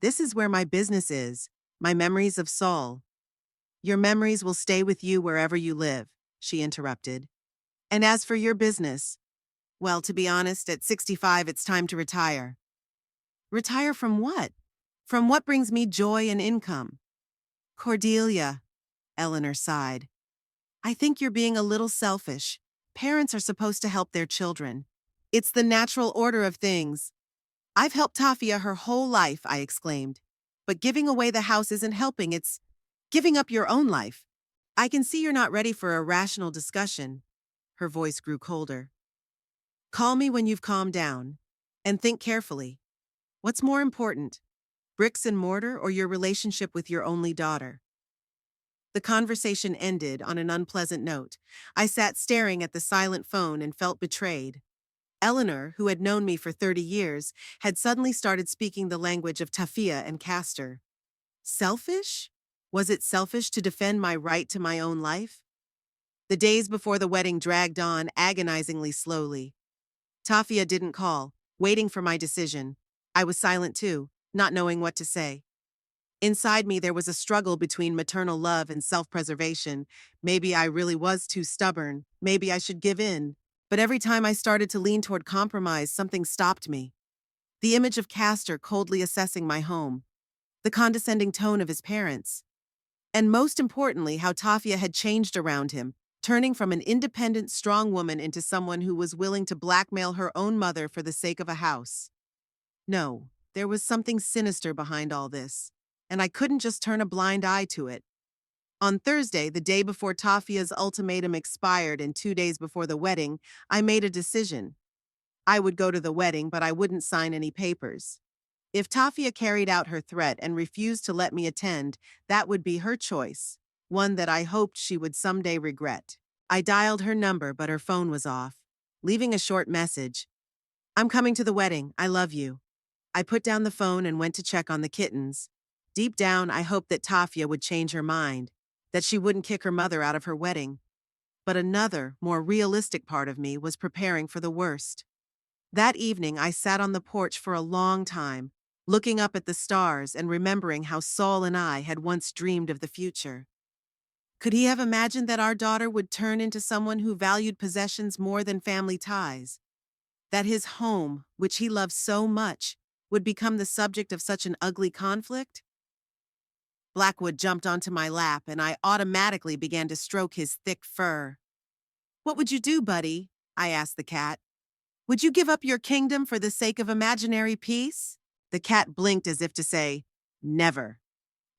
Speaker 1: This is where my business is, my memories of Saul. Your memories will stay with you wherever you live, she interrupted. And as for your business, well, to be honest, at 65, it's time to retire. Retire from what? From what brings me joy and income? Cordelia, Eleanor sighed. I think you're being a little selfish. Parents are supposed to help their children. It's the natural order of things. I've helped Tafia her whole life, I exclaimed. But giving away the house isn't helping, it's giving up your own life. I can see you're not ready for a rational discussion. Her voice grew colder. Call me when you've calmed down. And think carefully. What's more important, bricks and mortar or your relationship with your only daughter? The conversation ended on an unpleasant note. I sat staring at the silent phone and felt betrayed. Eleanor, who had known me for 30 years, had suddenly started speaking the language of Tafia and Castor. Selfish? Was it selfish to defend my right to my own life? The days before the wedding dragged on agonizingly slowly. Tafia didn't call, waiting for my decision. I was silent too, not knowing what to say. Inside me there was a struggle between maternal love and self-preservation. Maybe I really was too stubborn. Maybe I should give in. But every time I started to lean toward compromise, something stopped me. The image of Castor coldly assessing my home. The condescending tone of his parents. And most importantly, how Tafia had changed around him, turning from an independent, strong woman into someone who was willing to blackmail her own mother for the sake of a house. No, there was something sinister behind all this, and I couldn't just turn a blind eye to it. On Thursday, the day before Tafia's ultimatum expired and 2 days before the wedding, I made a decision. I would go to the wedding, but I wouldn't sign any papers. If Tafia carried out her threat and refused to let me attend, that would be her choice, one that I hoped she would someday regret. I dialed her number, but her phone was off, leaving a short message. I'm coming to the wedding. I love you. I put down the phone and went to check on the kittens. Deep down, I hoped that Tafia would change her mind, that she wouldn't kick her mother out of her wedding. But another, more realistic part of me was preparing for the worst. That evening, I sat on the porch for a long time, looking up at the stars and remembering how Saul and I had once dreamed of the future. Could he have imagined that our daughter would turn into someone who valued possessions more than family ties? That his home, which he loved so much, would become the subject of such an ugly conflict? Blackwood jumped onto my lap, and I automatically began to stroke his thick fur. What would you do, buddy? I asked the cat. Would you give up your kingdom for the sake of imaginary peace? The cat blinked as if to say, never.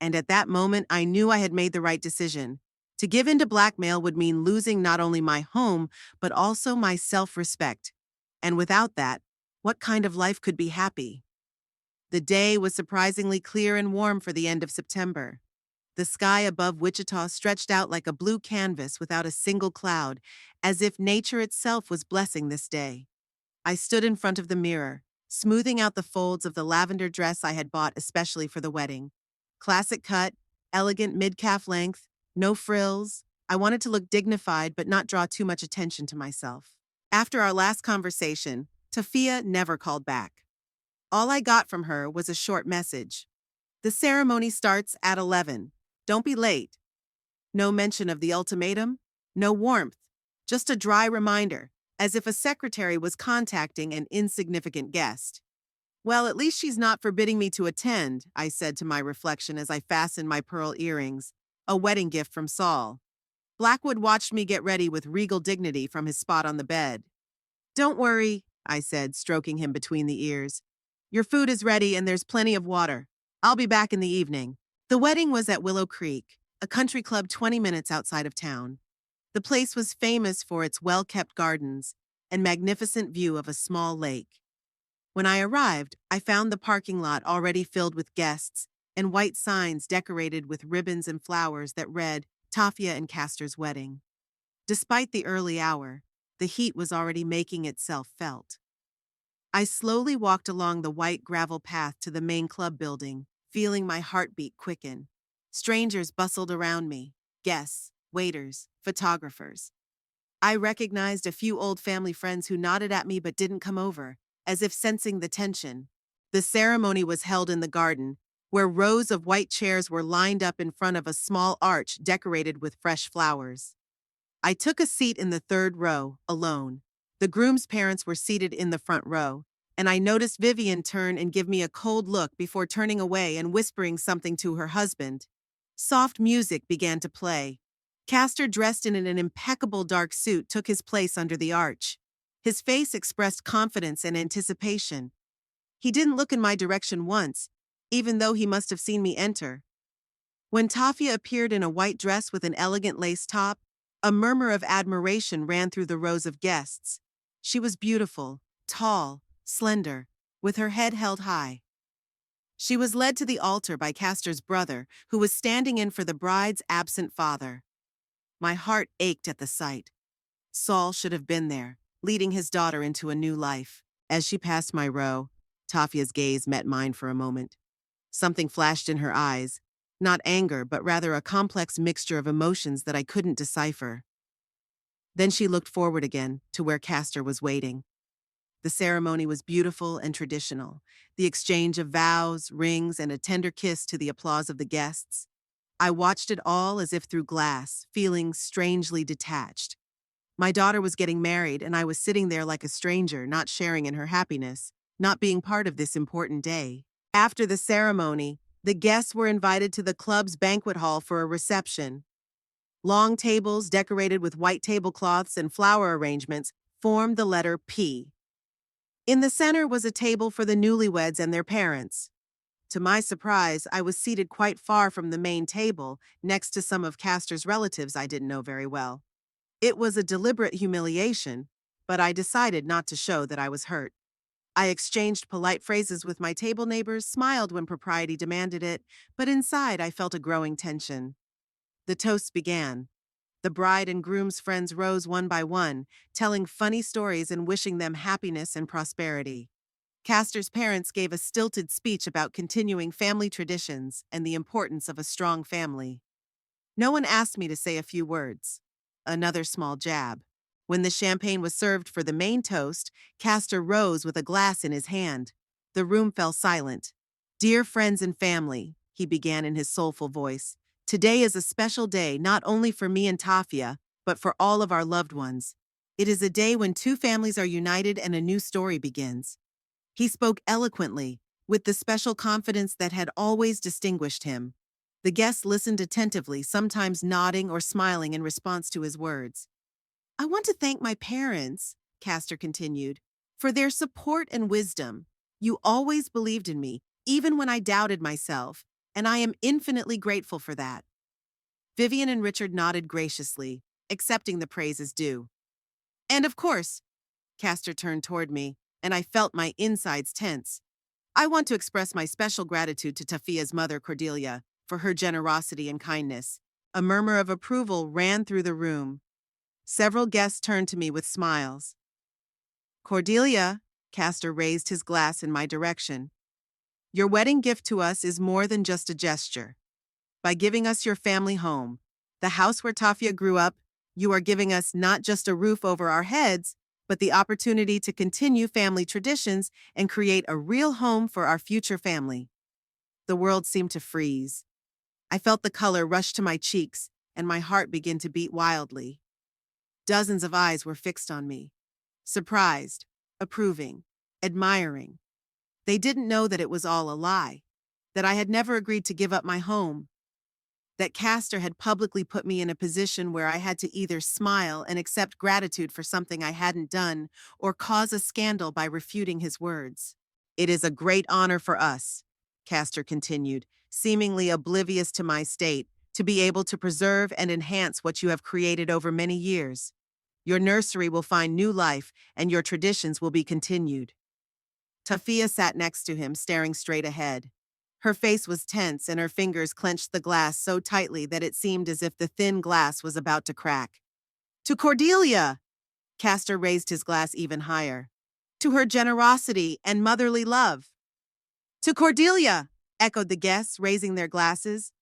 Speaker 1: And at that moment, I knew I had made the right decision. To give in to blackmail would mean losing not only my home, but also my self-respect. And without that, what kind of life could be happy? The day was surprisingly clear and warm for the end of September. The sky above Wichita stretched out like a blue canvas without a single cloud, as if nature itself was blessing this day. I stood in front of the mirror, smoothing out the folds of the lavender dress I had bought especially for the wedding. Classic cut, elegant mid-calf length, no frills. I wanted to look dignified but not draw too much attention to myself. After our last conversation, Tafia never called back. All I got from her was a short message. The ceremony starts at 11. Don't be late. No mention of the ultimatum, no warmth, just a dry reminder, as if a secretary was contacting an insignificant guest. Well, at least she's not forbidding me to attend, I said to my reflection as I fastened my pearl earrings, a wedding gift from Saul. Blackwood watched me get ready with regal dignity from his spot on the bed. Don't worry, I said, stroking him between the ears. Your food is ready and there's plenty of water. I'll be back in the evening. The wedding was at Willow Creek, a country club 20 minutes outside of town. The place was famous for its well-kept gardens and magnificent view of a small lake. When I arrived, I found the parking lot already filled with guests and white signs decorated with ribbons and flowers that read Tafia and Castor's wedding. Despite the early hour, the heat was already making itself felt. I slowly walked along the white gravel path to the main club building, feeling my heartbeat quicken. Strangers bustled around me, guests, waiters, photographers. I recognized a few old family friends who nodded at me but didn't come over, as if sensing the tension. The ceremony was held in the garden, where rows of white chairs were lined up in front of a small arch decorated with fresh flowers. I took a seat in the third row, alone. The groom's parents were seated in the front row, and I noticed Vivian turn and give me a cold look before turning away and whispering something to her husband. Soft music began to play. Castor, dressed in an impeccable dark suit, took his place under the arch. His face expressed confidence and anticipation. He didn't look in my direction once, even though he must have seen me enter. When Tafia appeared in a white dress with an elegant lace top, a murmur of admiration ran through the rows of guests. She was beautiful, tall, slender, with her head held high. She was led to the altar by Castor's brother, who was standing in for the bride's absent father. My heart ached at the sight. Saul should have been there, leading his daughter into a new life. As she passed my row, Tafia's gaze met mine for a moment. Something flashed in her eyes, not anger, but rather a complex mixture of emotions that I couldn't decipher. Then she looked forward again, to where Castor was waiting. The ceremony was beautiful and traditional, the exchange of vows, rings, and a tender kiss to the applause of the guests. I watched it all as if through glass, feeling strangely detached. My daughter was getting married, and I was sitting there like a stranger, not sharing in her happiness, not being part of this important day. After the ceremony, the guests were invited to the club's banquet hall for a reception. Long tables decorated with white tablecloths and flower arrangements formed the letter P. In the center was a table for the newlyweds and their parents. To my surprise, I was seated quite far from the main table, next to some of Castor's relatives I didn't know very well. It was a deliberate humiliation, but I decided not to show that I was hurt. I exchanged polite phrases with my table neighbors, smiled when propriety demanded it, but inside I felt a growing tension. The toasts began. The bride and groom's friends rose one by one, telling funny stories and wishing them happiness and prosperity. Castor's parents gave a stilted speech about continuing family traditions and the importance of a strong family. No one asked me to say a few words. Another small jab. When the champagne was served for the main toast, Castor rose with a glass in his hand. The room fell silent. "Dear friends and family," he began in his soulful voice, "today is a special day not only for me and Tafia, but for all of our loved ones. It is a day when two families are united and a new story begins." He spoke eloquently, with the special confidence that had always distinguished him. The guests listened attentively, sometimes nodding or smiling in response to his words. "I want to thank my parents," Castor continued, "for their support and wisdom. You always believed in me, even when I doubted myself, and I am infinitely grateful for that." Vivian and Richard nodded graciously, accepting the praise as due. "And of course," Castor turned toward me, and I felt my insides tense. "I want to express my special gratitude to Tafia's mother, Cordelia, for her generosity and kindness." A murmur of approval ran through the room. Several guests turned to me with smiles. "Cordelia," Castor raised his glass in my direction, "your wedding gift to us is more than just a gesture. By giving us your family home, the house where Tafia grew up, you are giving us not just a roof over our heads, but the opportunity to continue family traditions and create a real home for our future family." The world seemed to freeze. I felt the color rush to my cheeks, and my heart begin to beat wildly. Dozens of eyes were fixed on me. Surprised, approving, admiring. They didn't know that it was all a lie, that I had never agreed to give up my home, that Castor had publicly put me in a position where I had to either smile and accept gratitude for something I hadn't done or cause a scandal by refuting his words. "It is a great honor for us," Castor continued, seemingly oblivious to my state, "to be able to preserve and enhance what you have created over many years. Your nursery will find new life, and your traditions will be continued." Tafia sat next to him, staring straight ahead. Her face was tense, and her fingers clenched the glass so tightly that it seemed as if the thin glass was about to crack. "To Cordelia!" Castor raised his glass even higher. "To her generosity and motherly love." "To Cordelia!" echoed the guests, raising their glasses.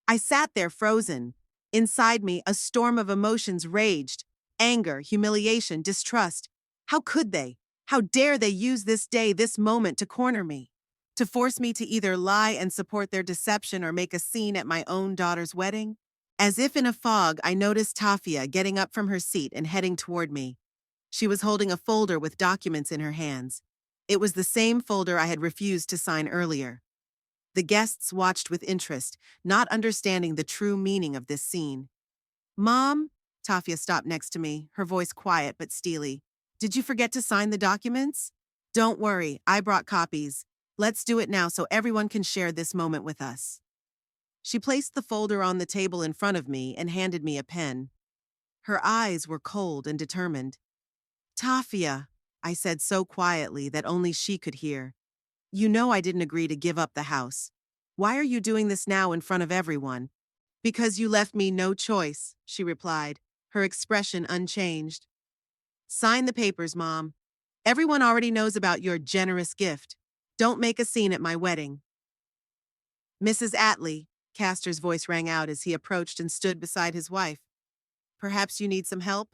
Speaker 1: I sat there frozen. Inside me, a storm of emotions raged. Anger, humiliation, distrust. How could they? How dare they use this day, this moment to corner me? To force me to either lie and support their deception or make a scene at my own daughter's wedding? As if in a fog, I noticed Tafia getting up from her seat and heading toward me. She was holding a folder with documents in her hands. It was the same folder I had refused to sign earlier. The guests watched with interest, not understanding the true meaning of this scene. Mom? Tafia stopped next to me, her voice quiet but steely. Did you forget to sign the documents? Don't worry, I brought copies. Let's do it now so everyone can share this moment with us. She placed the folder on the table in front of me and handed me a pen. Her eyes were cold and determined. Tafia, I said so quietly that only she could hear. You know I didn't agree to give up the house. Why are you doing this now in front of everyone? Because you left me no choice, she replied, her expression unchanged. Sign the papers, Mom. Everyone already knows about your generous gift. Don't make a scene at my wedding. Mrs. Atlee, Castor's voice rang out as he approached and stood beside his wife. Perhaps you need some help?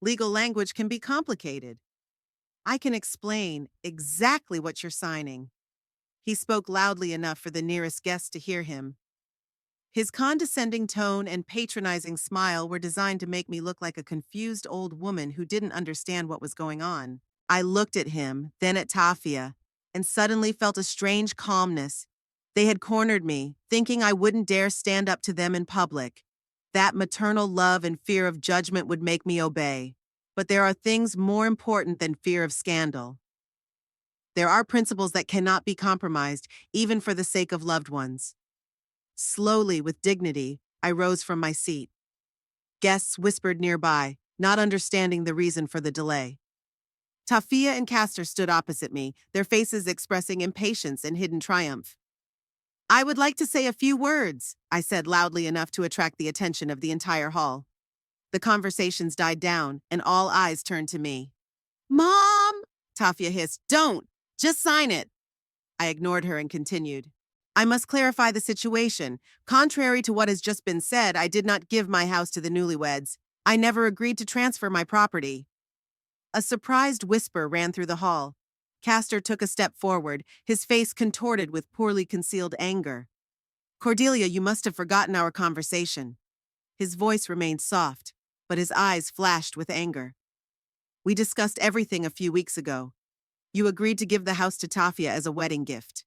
Speaker 1: Legal language can be complicated. I can explain exactly what you're signing. He spoke loudly enough for the nearest guest to hear him. His condescending tone and patronizing smile were designed to make me look like a confused old woman who didn't understand what was going on. I looked at him, then at Tafia, and suddenly felt a strange calmness. They had cornered me, thinking I wouldn't dare stand up to them in public. That maternal love and fear of judgment would make me obey. But there are things more important than fear of scandal. There are principles that cannot be compromised, even for the sake of loved ones. Slowly, with dignity, I rose from my seat. Guests whispered nearby, not understanding the reason for the delay. Tafia and Castor stood opposite me, their faces expressing impatience and hidden triumph. I would like to say a few words, I said loudly enough to attract the attention of the entire hall. The conversations died down, and all eyes turned to me. Mom! Tafia hissed. Don't! Just sign it! I ignored her and continued. I must clarify the situation. Contrary to what has just been said, I did not give my house to the newlyweds. I never agreed to transfer my property. A surprised whisper ran through the hall. Castor took a step forward, his face contorted with poorly concealed anger. Cordelia, you must have forgotten our conversation. His voice remained soft, but his eyes flashed with anger. We discussed everything a few weeks ago. You agreed to give the house to Tafia as a wedding gift.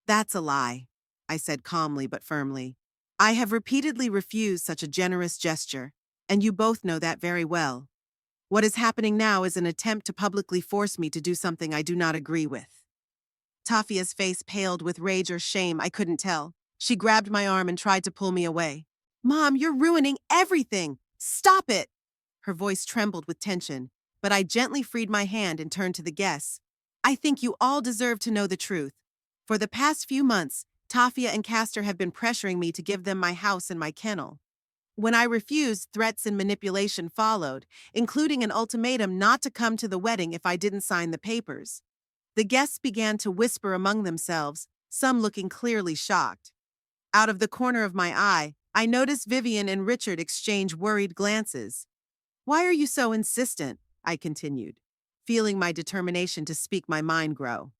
Speaker 1: That's a lie, I said calmly but firmly. I have repeatedly refused such a generous gesture, and you both know that very well. What is happening now is an attempt to publicly force me to do something I do not agree with. Tafia's face paled with rage or shame, I couldn't tell. She grabbed my arm and tried to pull me away. Mom, you're ruining everything! Stop it! Her voice trembled with tension, but I gently freed my hand and turned to the guests. I think you all deserve to know the truth. For the past few months, Tafia and Castor have been pressuring me to give them my house and my kennel. When I refused, threats and manipulation followed, including an ultimatum not to come to the wedding if I didn't sign the papers. The guests began to whisper among themselves, some looking clearly shocked. Out of the corner of my eye, I noticed Vivian and Richard exchange worried glances. Why are you so insistent? I continued, feeling my determination to speak my mind grow.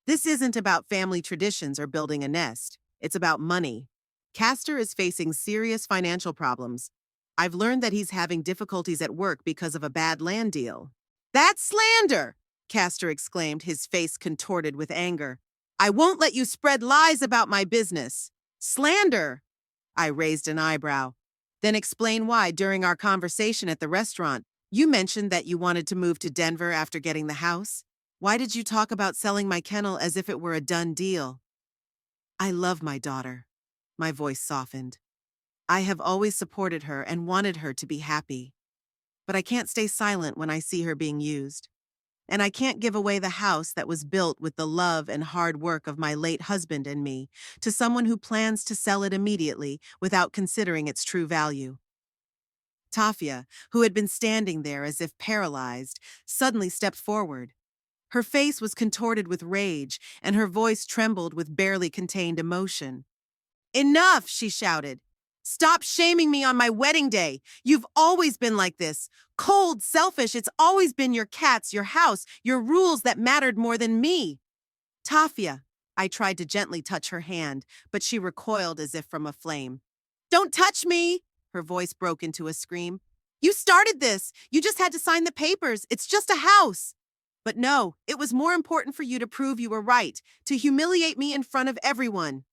Speaker 1: This isn't about family traditions or building a nest. It's about money. Castor is facing serious financial problems. I've learned that he's having difficulties at work because of a bad land deal. That's slander! Castor exclaimed, his face contorted with anger. I won't let you spread lies about my business. Slander! I raised an eyebrow. Then explain why, during our conversation at the restaurant, you mentioned that you wanted to move to Denver after getting the house. Why did you talk about selling my kennel as if it were a done deal? I love my daughter. My voice softened. I have always supported her and wanted her to be happy. But I can't stay silent when I see her being used. And I can't give away the house that was built with the love and hard work of my late husband and me to someone who plans to sell it immediately without considering its true value. Tafia, who had been standing there as if paralyzed, suddenly stepped forward. Her face was contorted with rage, and her voice trembled with barely contained emotion. Enough, she shouted. Stop shaming me on my wedding day. You've always been like this. Cold, selfish. It's always been your cats, your house, your rules that mattered more than me. Tafia. I tried to gently touch her hand, but she recoiled as if from a flame. Don't touch me! Her voice broke into a scream. You started this. You just had to sign the papers. It's just a house. But no, it was more important for you to prove you were right, to humiliate me in front of everyone.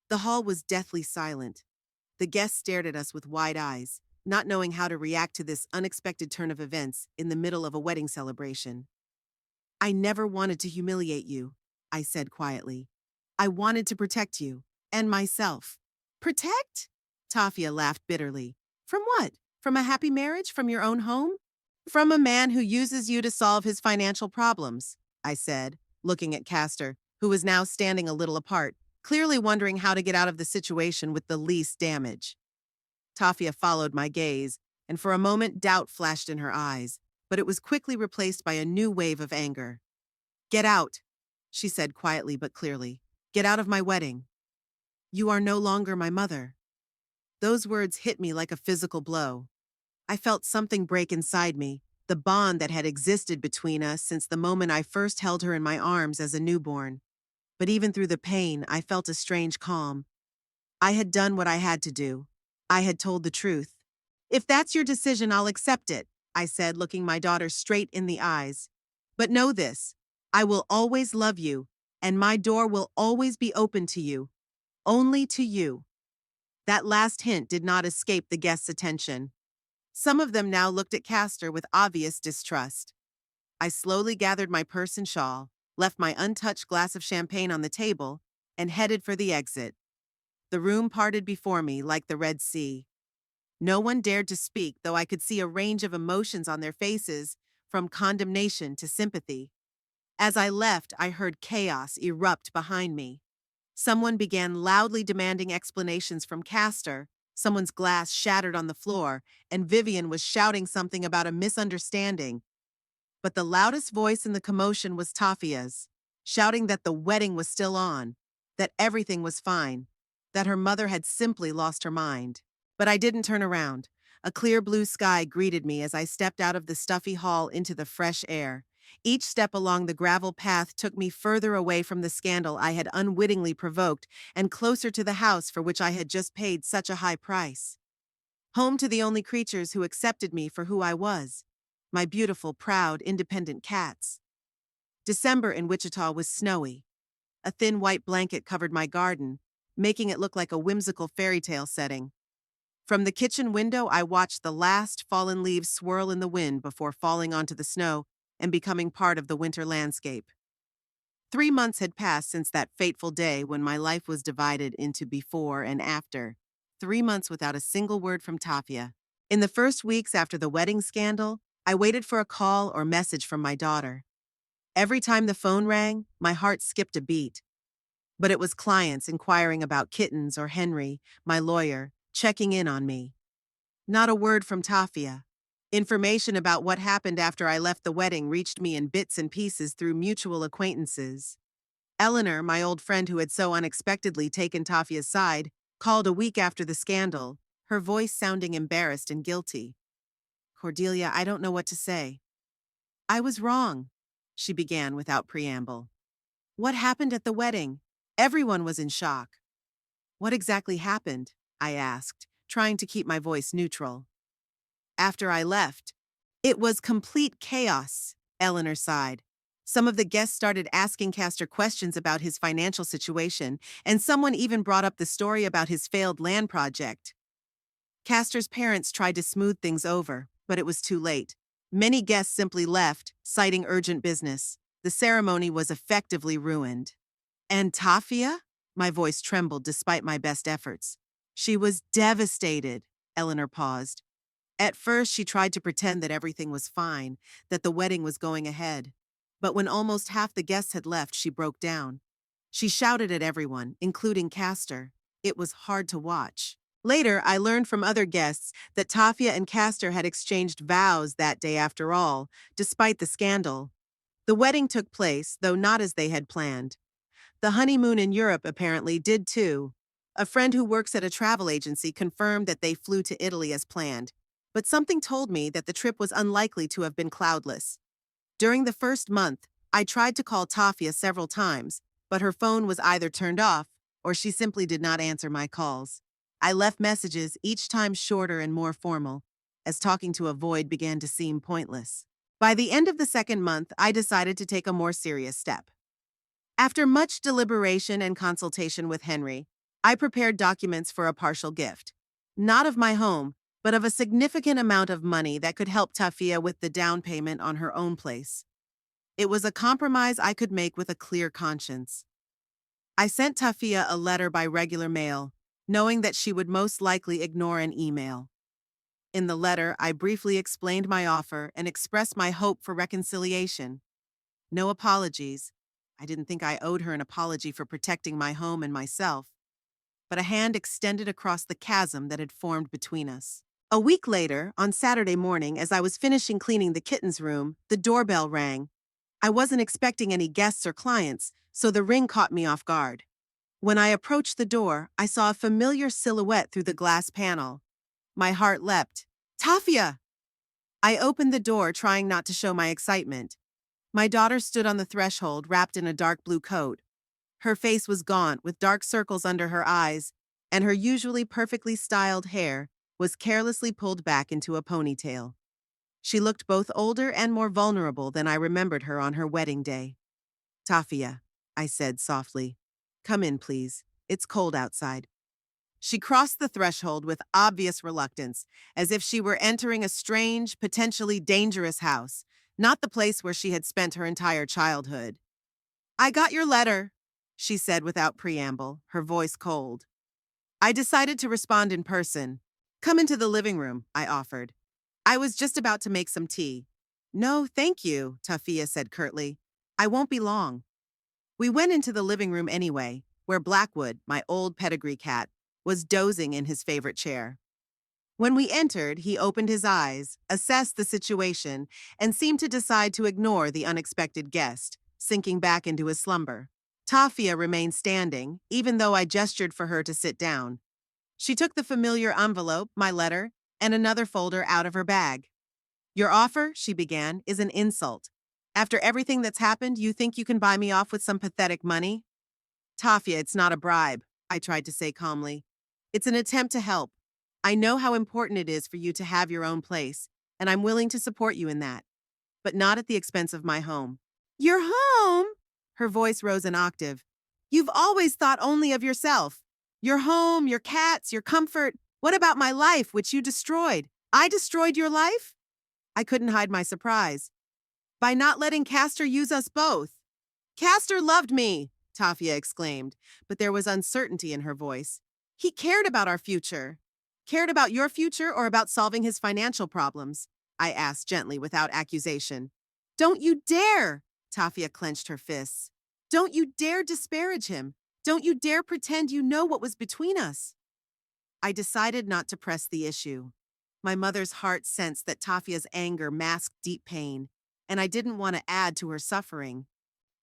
Speaker 1: The hall was deathly silent. The guests stared at us with wide eyes, not knowing how to react to this unexpected turn of events in the middle of a wedding celebration. I never wanted to humiliate you, I said quietly. I wanted to protect you, and myself. Protect? Tafia laughed bitterly. From what? From a happy marriage? From your own home? From a man who uses you to solve his financial problems, I said, looking at Castor, who was now standing a little apart, clearly wondering how to get out of the situation with the least damage. Tafia followed my gaze, and for a moment doubt flashed in her eyes, but it was quickly replaced by a new wave of anger. Get out, she said quietly but clearly. Get out of my wedding. You are no longer my mother. Those words hit me like a physical blow. I felt something break inside me, the bond that had existed between us since the moment I first held her in my arms as a newborn. But even through the pain, I felt a strange calm. I had done what I had to do. I had told the truth. If that's your decision, I'll accept it, I said, looking my daughter straight in the eyes. But know this, I will always love you, and my door will always be open to you. Only to you. That last hint did not escape the guests' attention. Some of them now looked at Castor with obvious distrust. I slowly gathered my purse and shawl, left my untouched glass of champagne on the table, and headed for the exit. The room parted before me like the Red Sea. No one dared to speak, though I could see a range of emotions on their faces, from condemnation to sympathy. As I left, I heard chaos erupt behind me. Someone began loudly demanding explanations from Castor, someone's glass shattered on the floor, and Vivian was shouting something about a misunderstanding. But the loudest voice in the commotion was Tafia's, shouting that the wedding was still on, that everything was fine, that her mother had simply lost her mind. But I didn't turn around. A clear blue sky greeted me as I stepped out of the stuffy hall into the fresh air. Each step along the gravel path took me further away from the scandal I had unwittingly provoked and closer to the house for which I had just paid such a high price. Home to the only creatures who accepted me for who I was. My beautiful, proud, independent cats. December in Wichita was snowy. A thin white blanket covered my garden, making it look like a whimsical fairy tale setting. From the kitchen window, I watched the last fallen leaves swirl in the wind before falling onto the snow and becoming part of the winter landscape. 3 months had passed since that fateful day when my life was divided into before and after. 3 months without a single word from Tafia. In the first weeks after the wedding scandal, I waited for a call or message from my daughter. Every time the phone rang, my heart skipped a beat. But it was clients inquiring about kittens or Henry, my lawyer, checking in on me. Not a word from Tafia. Information about what happened after I left the wedding reached me in bits and pieces through mutual acquaintances. Eleanor, my old friend who had so unexpectedly taken Tafia's side, called a week after the scandal, her voice sounding embarrassed and guilty. Cordelia, I don't know what to say. I was wrong, she began without preamble. What happened at the wedding? Everyone was in shock. What exactly happened? I asked, trying to keep my voice neutral. After I left, it was complete chaos, Eleanor sighed. Some of the guests started asking Castor questions about his financial situation, and someone even brought up the story about his failed land project. Castor's parents tried to smooth things over, but it was too late. Many guests simply left, citing urgent business. The ceremony was effectively ruined. And Tafia? My voice trembled despite my best efforts. She was devastated, Eleanor paused. At first, she tried to pretend that everything was fine, that the wedding was going ahead. But when almost half the guests had left, she broke down. She shouted at everyone, including Castor. It was hard to watch. Later, I learned from other guests that Tafia and Castor had exchanged vows that day after all, despite the scandal. The wedding took place, though not as they had planned. The honeymoon in Europe apparently did too. A friend who works at a travel agency confirmed that they flew to Italy as planned, but something told me that the trip was unlikely to have been cloudless. During the first month, I tried to call Tafia several times, but her phone was either turned off or she simply did not answer my calls. I left messages, each time shorter and more formal, as talking to a void began to seem pointless. By the end of the second month, I decided to take a more serious step. After much deliberation and consultation with Henry, I prepared documents for a partial gift. Not of my home, but of a significant amount of money that could help Tafia with the down payment on her own place. It was a compromise I could make with a clear conscience. I sent Tafia a letter by regular mail, knowing that she would most likely ignore an email. In the letter, I briefly explained my offer and expressed my hope for reconciliation. No apologies. I didn't think I owed her an apology for protecting my home and myself, but a hand extended across the chasm that had formed between us. A week later, on Saturday morning, as I was finishing cleaning the kitten's room, the doorbell rang. I wasn't expecting any guests or clients, so the ring caught me off guard. When I approached the door, I saw a familiar silhouette through the glass panel. My heart leapt. Tafia! I opened the door, trying not to show my excitement. My daughter stood on the threshold, wrapped in a dark blue coat. Her face was gaunt, with dark circles under her eyes, and her usually perfectly styled hair was carelessly pulled back into a ponytail. She looked both older and more vulnerable than I remembered her on her wedding day. Tafia, I said softly. Come in, please. It's cold outside. She crossed the threshold with obvious reluctance, as if she were entering a strange, potentially dangerous house, not the place where she had spent her entire childhood. I got your letter, she said without preamble, her voice cold. I decided to respond in person. Come into the living room, I offered. I was just about to make some tea. No, thank you, Tafia said curtly. I won't be long. We went into the living room anyway, where Blackwood, my old pedigree cat, was dozing in his favorite chair. When we entered, he opened his eyes, assessed the situation, and seemed to decide to ignore the unexpected guest, sinking back into his slumber. Tafia remained standing, even though I gestured for her to sit down. She took the familiar envelope, my letter, and another folder out of her bag. Your offer, she began, is an insult. After everything that's happened, you think you can buy me off with some pathetic money? Tafia, it's not a bribe, I tried to say calmly. It's an attempt to help. I know how important it is for you to have your own place, and I'm willing to support you in that, but not at the expense of my home. Your home? Her voice rose an octave. You've always thought only of yourself. Your home, your cats, your comfort. What about my life, which you destroyed? I destroyed your life? I couldn't hide my surprise. By not letting Castor use us both. Castor loved me, Tafia exclaimed, but there was uncertainty in her voice. He cared about our future. Cared about your future or about solving his financial problems? I asked gently without accusation. Don't you dare! Tafia clenched her fists. Don't you dare disparage him. Don't you dare pretend you know what was between us. I decided not to press the issue. My mother's heart sensed that Tafia's anger masked deep pain, and I didn't want to add to her suffering.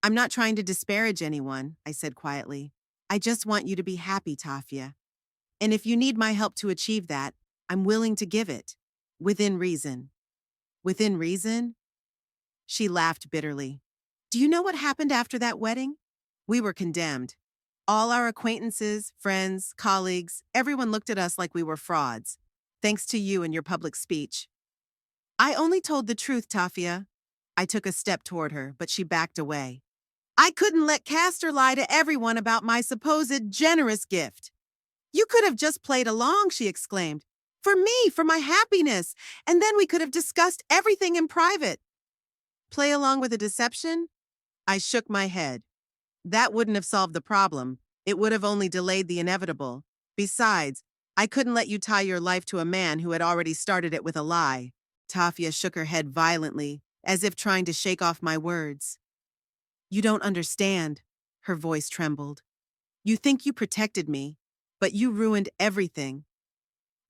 Speaker 1: I'm not trying to disparage anyone, I said quietly. I just want you to be happy, Tafia. And if you need my help to achieve that, I'm willing to give it. Within reason. Within reason? She laughed bitterly. Do you know what happened after that wedding? We were condemned. All our acquaintances, friends, colleagues, everyone looked at us like we were frauds, thanks to you and your public speech. I only told the truth, Tafia. I took a step toward her, but she backed away. I couldn't let Castor lie to everyone about my supposed generous gift. You could have just played along, she exclaimed. For me, for my happiness, and then we could have discussed everything in private. Play along with a deception? I shook my head. That wouldn't have solved the problem. It would have only delayed the inevitable. Besides, I couldn't let you tie your life to a man who had already started it with a lie. Tafia shook her head violently, as if trying to shake off my words. You don't understand. Her voice trembled. You think you protected me, but you ruined everything.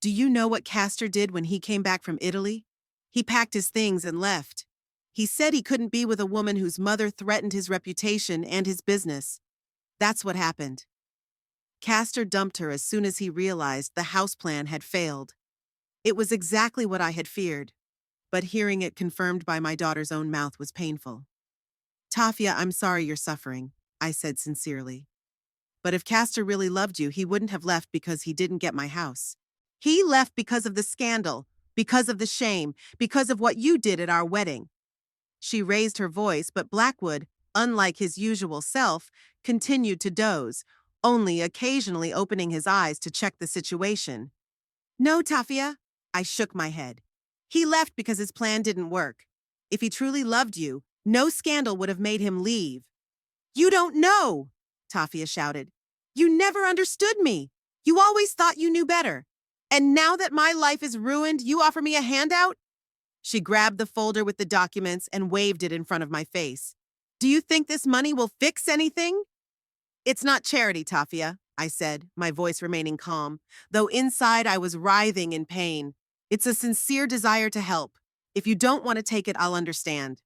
Speaker 1: Do you know what Castor did when he came back from Italy? He packed his things and left. He said he couldn't be with a woman whose mother threatened his reputation and his business. That's what happened. Castor dumped her as soon as he realized the house plan had failed. It was exactly what I had feared, but hearing it confirmed by my daughter's own mouth was painful. Tafia, I'm sorry you're suffering, I said sincerely. But if Castor really loved you, he wouldn't have left because he didn't get my house. He left because of the scandal, because of the shame, because of what you did at our wedding. She raised her voice, but Blackwood, unlike his usual self, continued to doze, only occasionally opening his eyes to check the situation. No, Tafia. I shook my head. He left because his plan didn't work. If he truly loved you, no scandal would have made him leave. You don't know, Tafia shouted. You never understood me. You always thought you knew better. And now that my life is ruined, you offer me a handout? She grabbed the folder with the documents and waved it in front of my face. Do you think this money will fix anything? It's not charity, Tafia, I said, my voice remaining calm, though inside I was writhing in pain. It's a sincere desire to help. If you don't want to take it, I'll understand.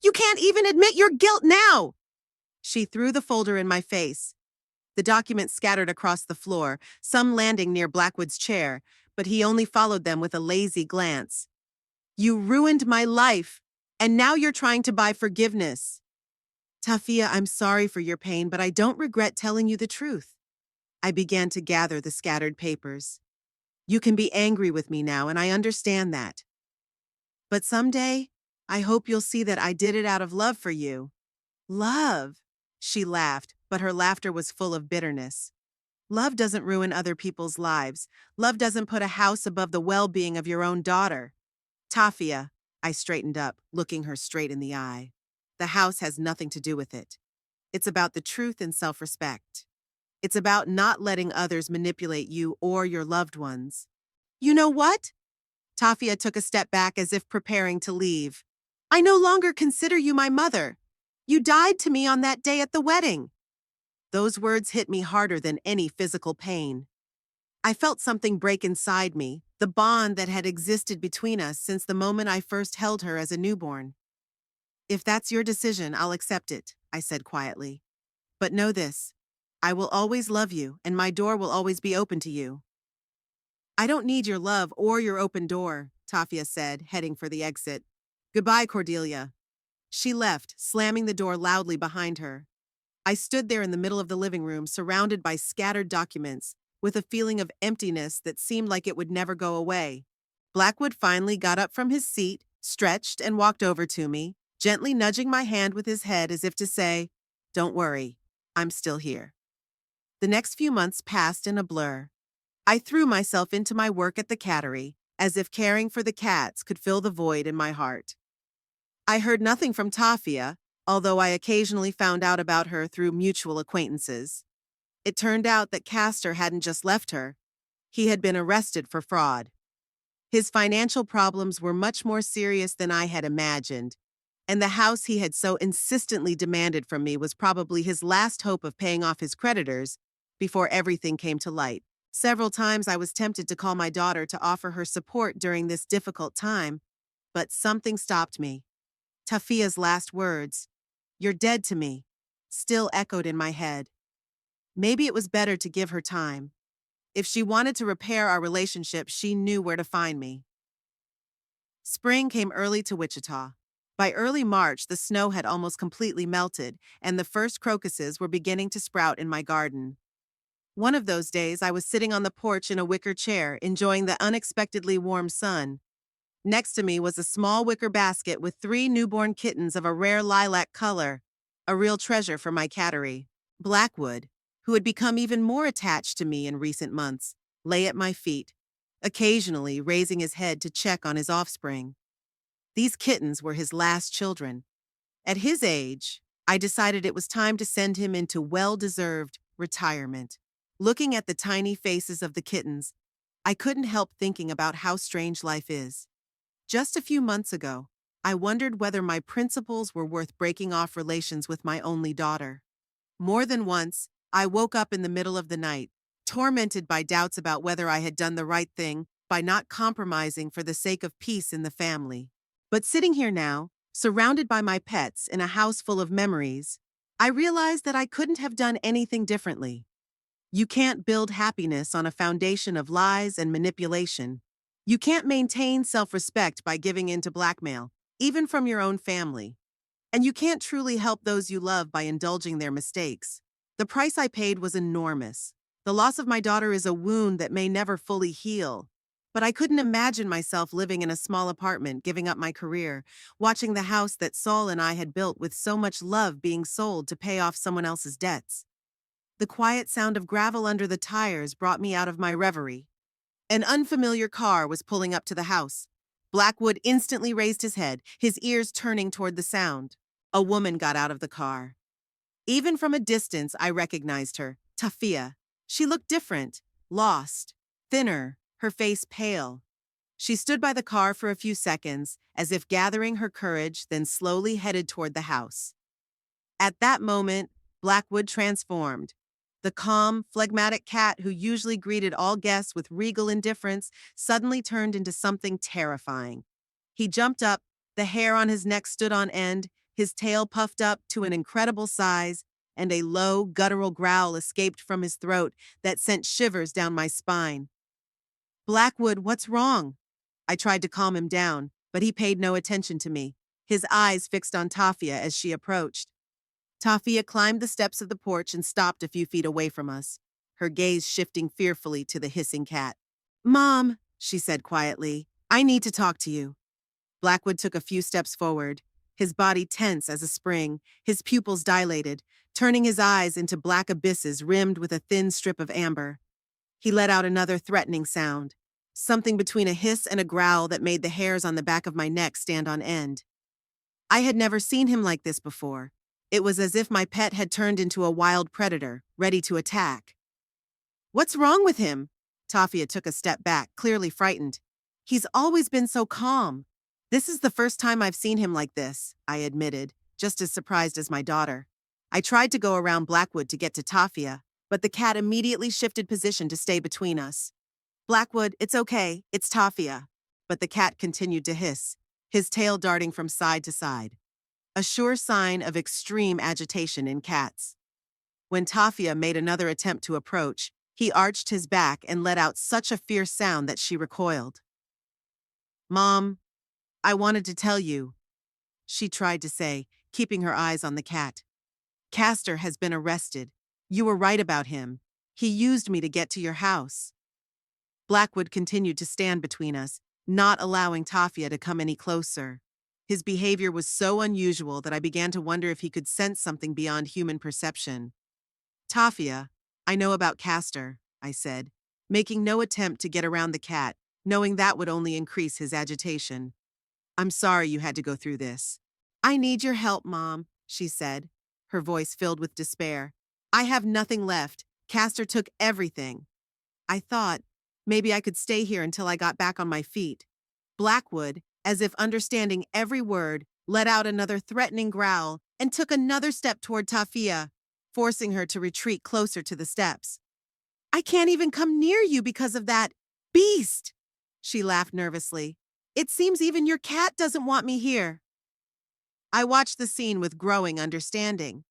Speaker 1: You can't even admit your guilt now! She threw the folder in my face. The documents scattered across the floor, some landing near Blackwood's chair, but he only followed them with a lazy glance. You ruined my life, and now you're trying to buy forgiveness. Tafia, I'm sorry for your pain, but I don't regret telling you the truth. I began to gather the scattered papers. You can be angry with me now, and I understand that. But someday, I hope you'll see that I did it out of love for you. Love? She laughed, but her laughter was full of bitterness. Love doesn't ruin other people's lives. Love doesn't put a house above the well-being of your own daughter. Tafia, I straightened up, looking her straight in the eye. The house has nothing to do with it. It's about the truth and self-respect. It's about not letting others manipulate you or your loved ones. You know what? Tafia took a step back as if preparing to leave. I no longer consider you my mother. You died to me on that day at the wedding. Those words hit me harder than any physical pain. I felt something break inside me, the bond that had existed between us since the moment I first held her as a newborn. If that's your decision, I'll accept it, I said quietly. But know this, I will always love you, and my door will always be open to you. I don't need your love or your open door, Tafia said, heading for the exit. Goodbye, Cordelia. She left, slamming the door loudly behind her. I stood there in the middle of the living room, surrounded by scattered documents, with a feeling of emptiness that seemed like it would never go away. Blackwood finally got up from his seat, stretched, and walked over to me, gently nudging my hand with his head as if to say, Don't worry, I'm still here. The next few months passed in a blur. I threw myself into my work at the cattery, as if caring for the cats could fill the void in my heart. I heard nothing from Tafia, although I occasionally found out about her through mutual acquaintances. It turned out that Castor hadn't just left her. He had been arrested for fraud. His financial problems were much more serious than I had imagined, and the house he had so insistently demanded from me was probably his last hope of paying off his creditors before everything came to light. Several times I was tempted to call my daughter to offer her support during this difficult time, but something stopped me. Tafia's last words, "You're dead to me," still echoed in my head. Maybe it was better to give her time. If she wanted to repair our relationship, she knew where to find me. Spring came early to Wichita. By early March, the snow had almost completely melted, and the first crocuses were beginning to sprout in my garden. One of those days, I was sitting on the porch in a wicker chair, enjoying the unexpectedly warm sun. Next to me was a small wicker basket with 3 newborn kittens of a rare lilac color, a real treasure for my cattery. Blackwood, who had become even more attached to me in recent months, lay at my feet, occasionally raising his head to check on his offspring. These kittens were his last children. At his age, I decided it was time to send him into well-deserved retirement. Looking at the tiny faces of the kittens, I couldn't help thinking about how strange life is. Just a few months ago, I wondered whether my principles were worth breaking off relations with my only daughter. More than once, I woke up in the middle of the night, tormented by doubts about whether I had done the right thing by not compromising for the sake of peace in the family. But sitting here now, surrounded by my pets in a house full of memories, I realized that I couldn't have done anything differently. You can't build happiness on a foundation of lies and manipulation. You can't maintain self-respect by giving in to blackmail, even from your own family. And you can't truly help those you love by indulging their mistakes. The price I paid was enormous. The loss of my daughter is a wound that may never fully heal. But I couldn't imagine myself living in a small apartment, giving up my career, watching the house that Saul and I had built with so much love being sold to pay off someone else's debts. The quiet sound of gravel under the tires brought me out of my reverie. An unfamiliar car was pulling up to the house. Blackwood instantly raised his head, his ears turning toward the sound. A woman got out of the car. Even from a distance, I recognized her, Tafia. She looked different, lost, thinner, her face pale. She stood by the car for a few seconds, as if gathering her courage, then slowly headed toward the house. At that moment, Blackwood transformed. The calm, phlegmatic cat who usually greeted all guests with regal indifference suddenly turned into something terrifying. He jumped up, the hair on his neck stood on end, his tail puffed up to an incredible size, and a low, guttural growl escaped from his throat that sent shivers down my spine. "Blackwood, what's wrong?" I tried to calm him down, but he paid no attention to me, his eyes fixed on Tafia as she approached. Tafia climbed the steps of the porch and stopped a few feet away from us, her gaze shifting fearfully to the hissing cat. "Mom," she said quietly, "I need to talk to you." Blackwood took a few steps forward, his body tense as a spring, his pupils dilated, turning his eyes into black abysses rimmed with a thin strip of amber. He let out another threatening sound, something between a hiss and a growl that made the hairs on the back of my neck stand on end. I had never seen him like this before. It was as if my pet had turned into a wild predator, ready to attack. "What's wrong with him?" Tafia took a step back, clearly frightened. "He's always been so calm." "This is the first time I've seen him like this," I admitted, just as surprised as my daughter. I tried to go around Blackwood to get to Tafia, but the cat immediately shifted position to stay between us. "Blackwood, it's okay, it's Tafia." But the cat continued to hiss, his tail darting from side to side. A sure sign of extreme agitation in cats. When Tafia made another attempt to approach, he arched his back and let out such a fierce sound that she recoiled. "Mom, I wanted to tell you," she tried to say, keeping her eyes on the cat. "Castor has been arrested. You were right about him. He used me to get to your house." Blackwood continued to stand between us, not allowing Tafia to come any closer. His behavior was so unusual that I began to wonder if he could sense something beyond human perception. "Tafia, I know about Castor," I said, making no attempt to get around the cat, knowing that would only increase his agitation. "I'm sorry you had to go through this." "I need your help, Mom," she said, her voice filled with despair. "I have nothing left. Castor took everything." I thought, maybe I could stay here until I got back on my feet. Blackwood, as if understanding every word, let out another threatening growl and took another step toward Tafia, forcing her to retreat closer to the steps. "I can't even come near you because of that beast," she laughed nervously. "It seems even your cat doesn't want me here." I watched the scene with growing understanding.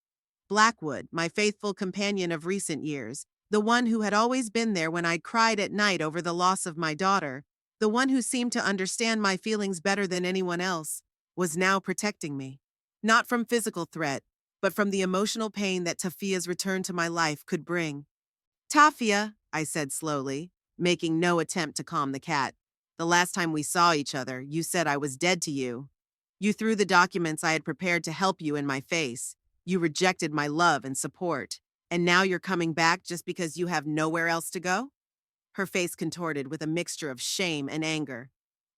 Speaker 1: Blackwood, my faithful companion of recent years, the one who had always been there when I cried at night over the loss of my daughter, the one who seemed to understand my feelings better than anyone else, was now protecting me. Not from physical threat, but from the emotional pain that Tafia's return to my life could bring. "Tafia," I said slowly, making no attempt to calm the cat. "The last time we saw each other, you said I was dead to you. You threw the documents I had prepared to help you in my face. You rejected my love and support. And now you're coming back just because you have nowhere else to go?" Her face contorted with a mixture of shame and anger.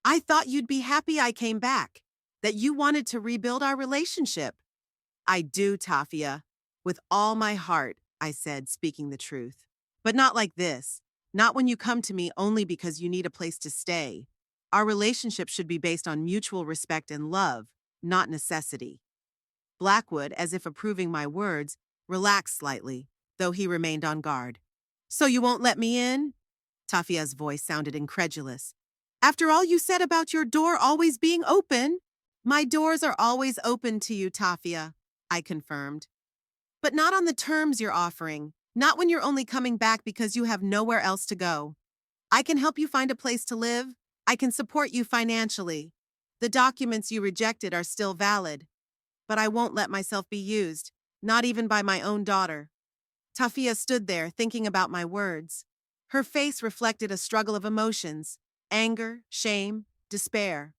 Speaker 1: "I thought you'd be happy I came back, that you wanted to rebuild our relationship." "I do, Tafia. With all my heart," I said, speaking the truth. "But not like this. Not when you come to me only because you need a place to stay. Our relationship should be based on mutual respect and love, not necessity." Blackwood, as if approving my words, relaxed slightly, though he remained on guard. "So you won't let me in?" Tafia's voice sounded incredulous. "After all you said about your door always being open." "My doors are always open to you, Tafia," I confirmed. "But not on the terms you're offering. Not when you're only coming back because you have nowhere else to go. I can help you find a place to live. I can support you financially. The documents you rejected are still valid. But I won't let myself be used, not even by my own daughter. Tafia stood there thinking about my words. Her face reflected a struggle of emotions: anger, shame, despair.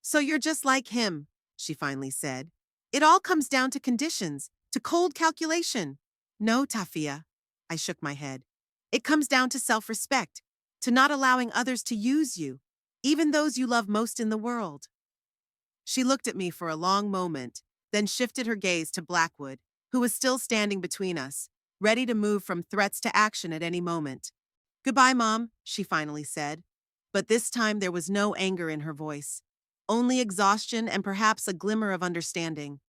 Speaker 1: So you're just like him, she finally said. It all comes down to conditions, to cold calculation. No, Tafia. I shook my head. It comes down to self-respect, to not allowing others to use you, even those you love most in the world. She looked at me for a long moment, then shifted her gaze to Blackwood, who was still standing between us, ready to move from threats to action at any moment. Goodbye, Mom, she finally said. But this time there was no anger in her voice, only exhaustion and perhaps a glimmer of understanding.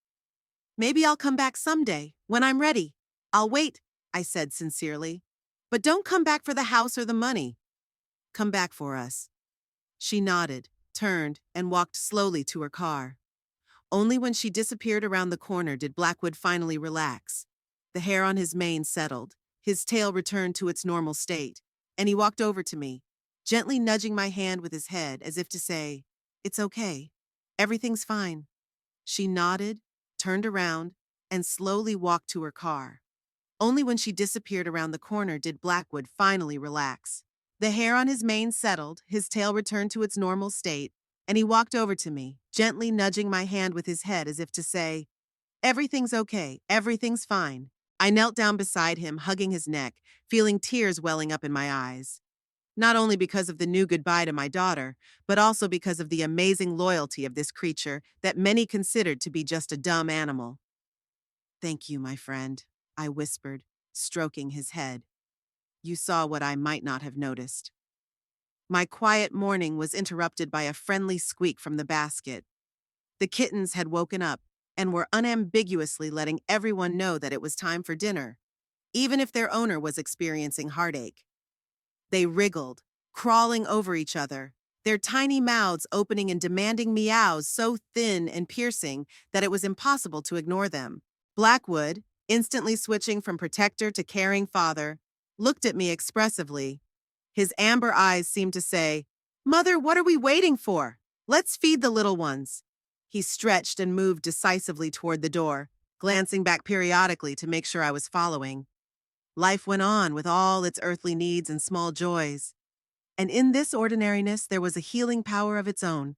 Speaker 1: Maybe I'll come back someday, when I'm ready. I'll wait, I said sincerely. But don't come back for the house or the money. Come back for us. She nodded, turned, and walked slowly to her car. Only when she disappeared around the corner did Blackwood finally relax. The hair on his mane settled, his tail returned to its normal state, and he walked over to me, gently nudging my hand with his head as if to say, "It's okay. Everything's fine." She nodded, turned around, and slowly walked to her car. Only when she disappeared around the corner did Blackwood finally relax. The hair on his mane settled, his tail returned to its normal state, and he walked over to me, gently nudging my hand with his head as if to say, "Everything's okay, everything's fine." I knelt down beside him, hugging his neck, feeling tears welling up in my eyes. Not only because of the new goodbye to my daughter, but also because of the amazing loyalty of this creature that many considered to be just a dumb animal. "Thank you, my friend," I whispered, stroking his head. "You saw what I might not have noticed." My quiet morning was interrupted by a friendly squeak from the basket. The kittens had woken up and were unambiguously letting everyone know that it was time for dinner, even if their owner was experiencing heartache. They wriggled, crawling over each other, their tiny mouths opening and demanding meows so thin and piercing that it was impossible to ignore them. Blackwood, instantly switching from protector to caring father, looked at me expressively. His amber eyes seemed to say, "Mother, what are we waiting for? Let's feed the little ones." He stretched and moved decisively toward the door, glancing back periodically to make sure I was following. Life went on with all its earthly needs and small joys. And in this ordinariness there was a healing power of its own.